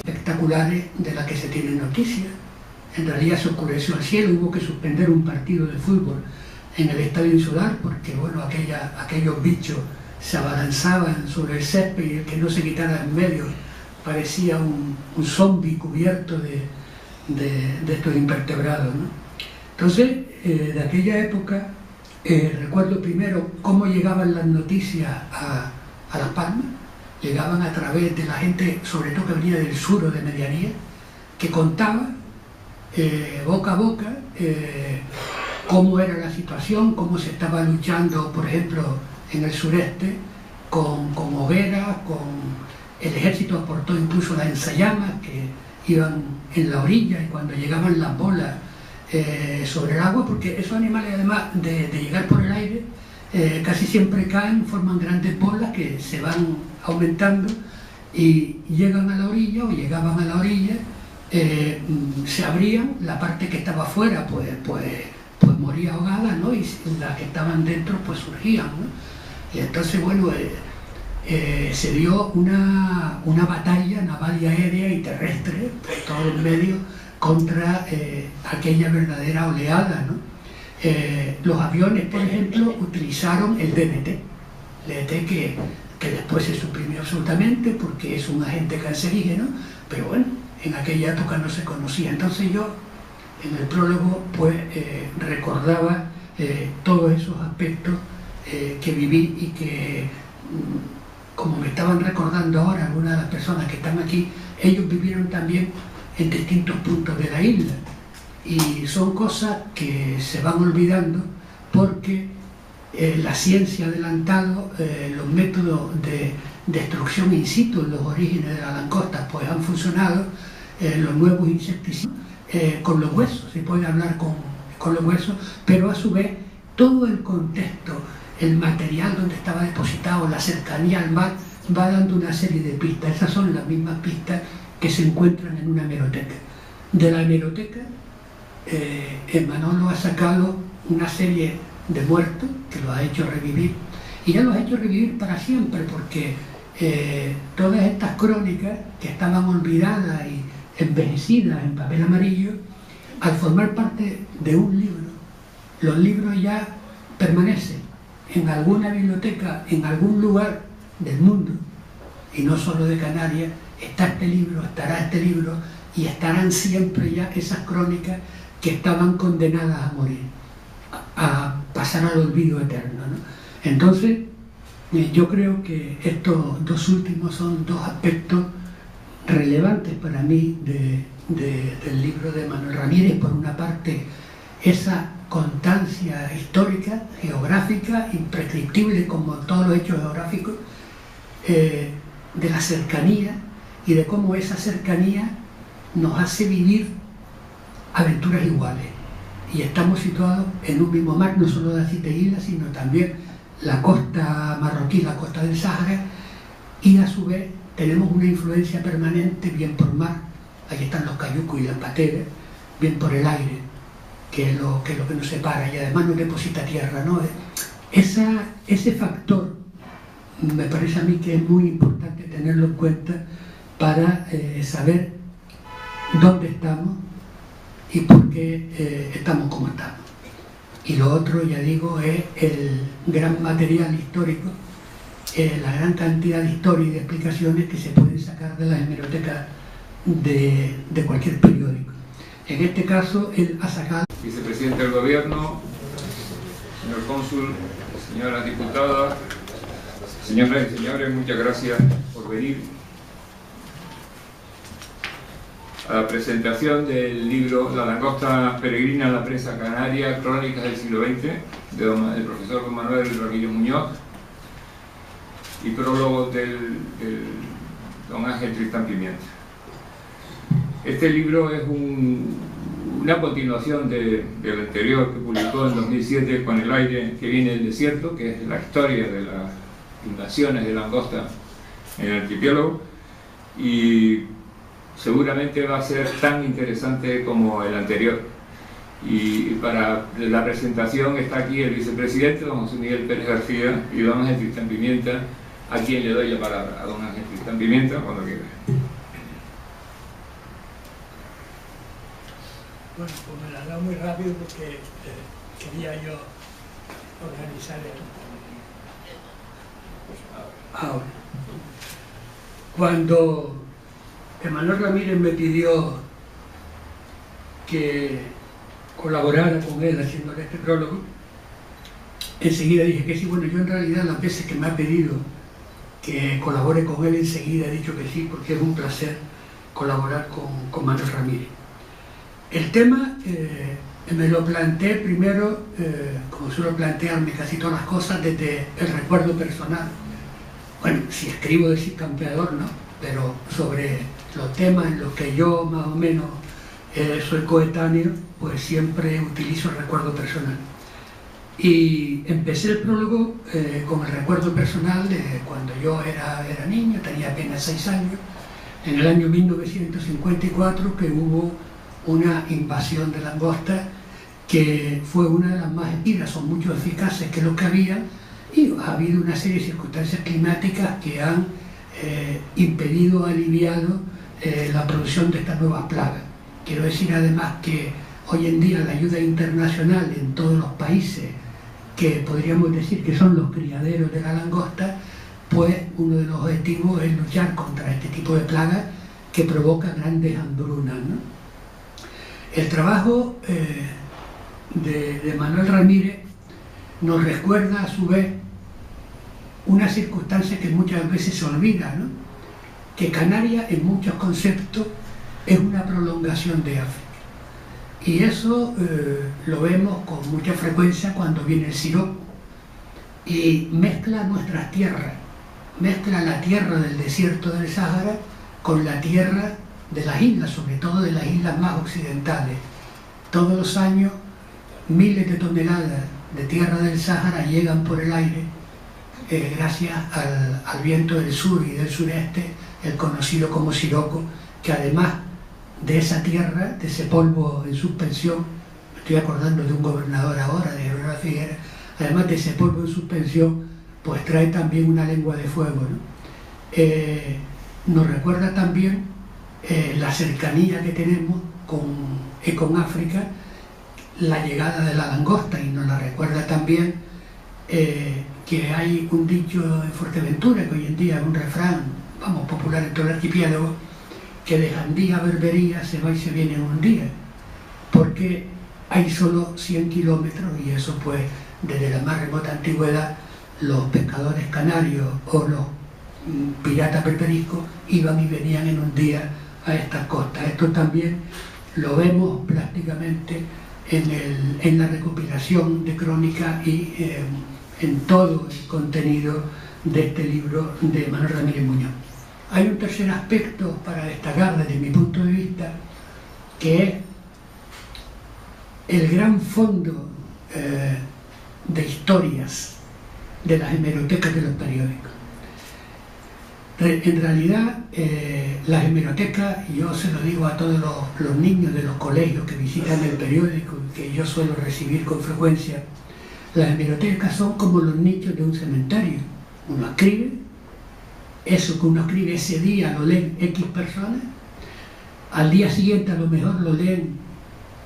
Espectaculares de las que se tiene noticia. En realidad se oscureció el cielo, hubo que suspender un partido de fútbol en el estadio insular porque bueno, aquellos bichos se abalanzaban sobre el césped y el que no se quitara en medio parecía un zombie cubierto de estos invertebrados, ¿no? Entonces, de aquella época, recuerdo primero cómo llegaban las noticias a Las Palmas. Llegaban a través de la gente, sobre todo que venía del sur o de Medianía, que contaba boca a boca cómo era la situación, cómo se estaba luchando, por ejemplo, en el sureste, con hogueras, el ejército aportó incluso las ensayamas que iban en la orilla y cuando llegaban las bolas sobre el agua, porque esos animales además de llegar por el aire, casi siempre caen, forman grandes bolas que se van aumentando y llegan a la orilla o llegaban a la orilla, se abrían, la parte que estaba afuera pues moría ahogada, ¿no? Y las que estaban dentro pues surgían, ¿no? Y entonces bueno, se dio una batalla naval y aérea y terrestre por todos los medios contra aquella verdadera oleada, ¿no? Los aviones, por ejemplo, utilizaron el DDT, que después se suprimió absolutamente porque es un agente cancerígeno, pero bueno, en aquella época no se conocía. Entonces yo, en el prólogo, pues recordaba todos esos aspectos que viví y que, como me estaban recordando ahora algunas de las personas que están aquí, ellos vivieron también en distintos puntos de la isla. Y son cosas que se van olvidando porque la ciencia ha adelantado, los métodos de destrucción in situ en los orígenes de la langosta pues han funcionado, los nuevos insecticidas con los huesos, se puede hablar con los huesos, pero a su vez todo el contexto, el material donde estaba depositado, la cercanía al mar, va dando una serie de pistas. Esas son las mismas pistas que se encuentran en una hemeroteca. De la hemeroteca, Manolo ha sacado una serie de muertos que los ha hecho revivir, y ya los ha hecho revivir para siempre, porque todas estas crónicas que estaban olvidadas y envejecidas en papel amarillo, al formar parte de un libro, los libros ya permanecen en alguna biblioteca, en algún lugar del mundo, y no solo de Canarias. Está este libro, estará este libro, y estarán siempre ya esas crónicas que estaban condenadas a morir, a pasar al olvido eterno, ¿no? Entonces, yo creo que estos dos últimos son dos aspectos relevantes para mí del libro de Manuel Ramírez. Por una parte, esa constancia histórica, geográfica, imprescriptible como todos los hechos geográficos, de la cercanía y de cómo esa cercanía nos hace vivir aventuras iguales. Y estamos situados en un mismo mar, no solo de las 7 islas, sino también la costa marroquí, la costa del Sáhara, y a su vez tenemos una influencia permanente, bien por mar, aquí están los cayucos y las pateras, bien por el aire, que es lo que nos separa, y además nos deposita tierra, ¿no? Ese factor me parece a mí que es muy importante tenerlo en cuenta para saber dónde estamos y por qué estamos como estamos. Y lo otro, ya digo, es el gran material histórico la gran cantidad de historias y de explicaciones que se pueden sacar de las hemerotecas de cualquier periódico. En este caso, él ha sacado... Vicepresidente del Gobierno, señor cónsul, señoras diputadas, señoras y señores, muchas gracias por venir a la presentación del libro La langosta peregrina a la presa canaria, crónicas del siglo XX, del profesor don Manuel Ramírez Muñoz, y prólogo del don Ángel Tristán Pimienta. Este libro es una continuación del anterior que publicó en 2007, Con el aire que viene del desierto, que es la historia de las invasiones de langosta en el archipiélago, y seguramente va a ser tan interesante como el anterior. Y para la presentación está aquí el vicepresidente, don José Miguel Pérez García, y don Ángel Tristán Pimienta, a quien le doy la palabra, a don Ángel Tristán Pimienta, cuando quiera. Bueno, pues me la he dado muy rápido porque quería yo organizar ahora. Cuando Manuel Ramírez me pidió que colaborara con él haciéndole este prólogo, enseguida dije que sí. Bueno, yo en realidad las veces que me ha pedido que colabore con él, enseguida he dicho que sí, porque es un placer colaborar con Manuel Ramírez. El tema me lo planteé primero, como suelo plantearme casi todas las cosas, desde el recuerdo personal. Bueno, si escribo de campeador, no, pero sobre los temas en los que yo más o menos soy coetáneo, pues siempre utilizo el recuerdo personal. Y empecé el prólogo con el recuerdo personal de cuando yo era niño, tenía apenas 6 años, en el año 1954, que hubo una invasión de langosta que fue una de las más espiras, son mucho eficaces que los que había, y ha habido una serie de circunstancias climáticas que han impedido, aliviado la producción de estas nuevas plagas. Quiero decir además que hoy en día la ayuda internacional en todos los países que podríamos decir que son los criaderos de la langosta, pues uno de los objetivos es luchar contra este tipo de plagas que provoca grandes hambrunas, ¿no? El trabajo de Manuel Ramírez nos recuerda a su vez una circunstancia que muchas veces se olvida, ¿no? Que Canarias en muchos conceptos es una prolongación de África. Y eso lo vemos con mucha frecuencia cuando viene el siroco y mezcla nuestras tierras, mezcla la tierra del desierto del Sáhara con la tierra de las islas, sobre todo de las islas más occidentales. Todos los años miles de toneladas de tierra del Sáhara llegan por el aire gracias al viento del sur y del sureste, el conocido como siroco, que además de esa tierra, de ese polvo en suspensión, me estoy acordando de un gobernador ahora, de Herrera Figuera, además de ese polvo en suspensión, pues trae también una lengua de fuego, ¿no? Nos recuerda también la cercanía que tenemos con África, la llegada de la langosta, y nos la recuerda también que hay un dicho en Fuerteventura, que hoy en día es un refrán, vamos, popular en todo el archipiélago, que de Jandía a Berbería se va y se viene en un día, porque hay solo 100 kilómetros, y eso pues desde la más remota antigüedad los pescadores canarios o los piratas berberiscos iban y venían en un día a estas costas. Esto también lo vemos prácticamente en la recopilación de crónicas y en todo el contenido de este libro de Manuel Ramírez Muñoz. Hay un tercer aspecto para destacar desde mi punto de vista, que es el gran fondo de historias de las hemerotecas de los periódicos. En realidad, las hemerotecas, y yo se lo digo a todos los niños de los colegios que visitan el periódico, que yo suelo recibir con frecuencia, las hemerotecas son como los nichos de un cementerio. Uno escribe, eso que uno escribe ese día lo leen X personas, al día siguiente a lo mejor lo leen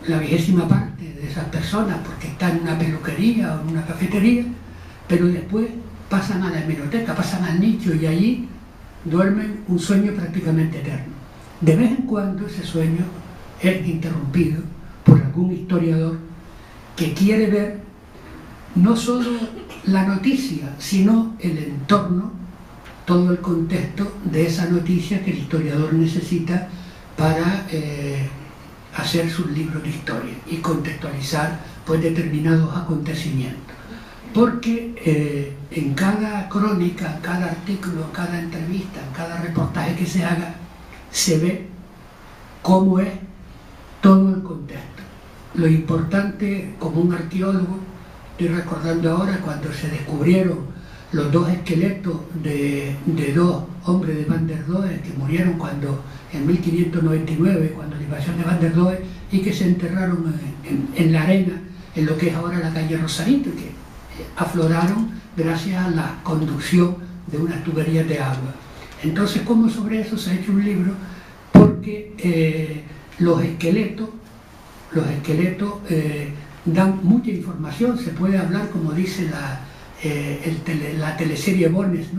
la 20ª parte de esas personas porque está en una peluquería o en una cafetería, pero después pasan a la hemeroteca, pasan al nicho y allí duermen un sueño prácticamente eterno. De vez en cuando ese sueño es interrumpido por algún historiador que quiere ver no solo la noticia, sino el entorno, todo el contexto de esa noticia que el historiador necesita para hacer sus libros de historia y contextualizar pues determinados acontecimientos. Porque en cada crónica, en cada artículo, en cada entrevista, en cada reportaje que se haga, se ve cómo es todo el contexto. Lo importante, como un arqueólogo, estoy recordando ahora cuando se descubrieron los dos esqueletos de dos hombres de Van der Doe que murieron en 1599, cuando la invasión de Van der Doe, y que se enterraron en la arena, en lo que es ahora la calle Rosarito, que afloraron gracias a la conducción de unas tuberías de agua. Entonces, como sobre eso se ha hecho un libro, porque los esqueletos dan mucha información. Se puede hablar, como dice la teleserie Bones, ¿no?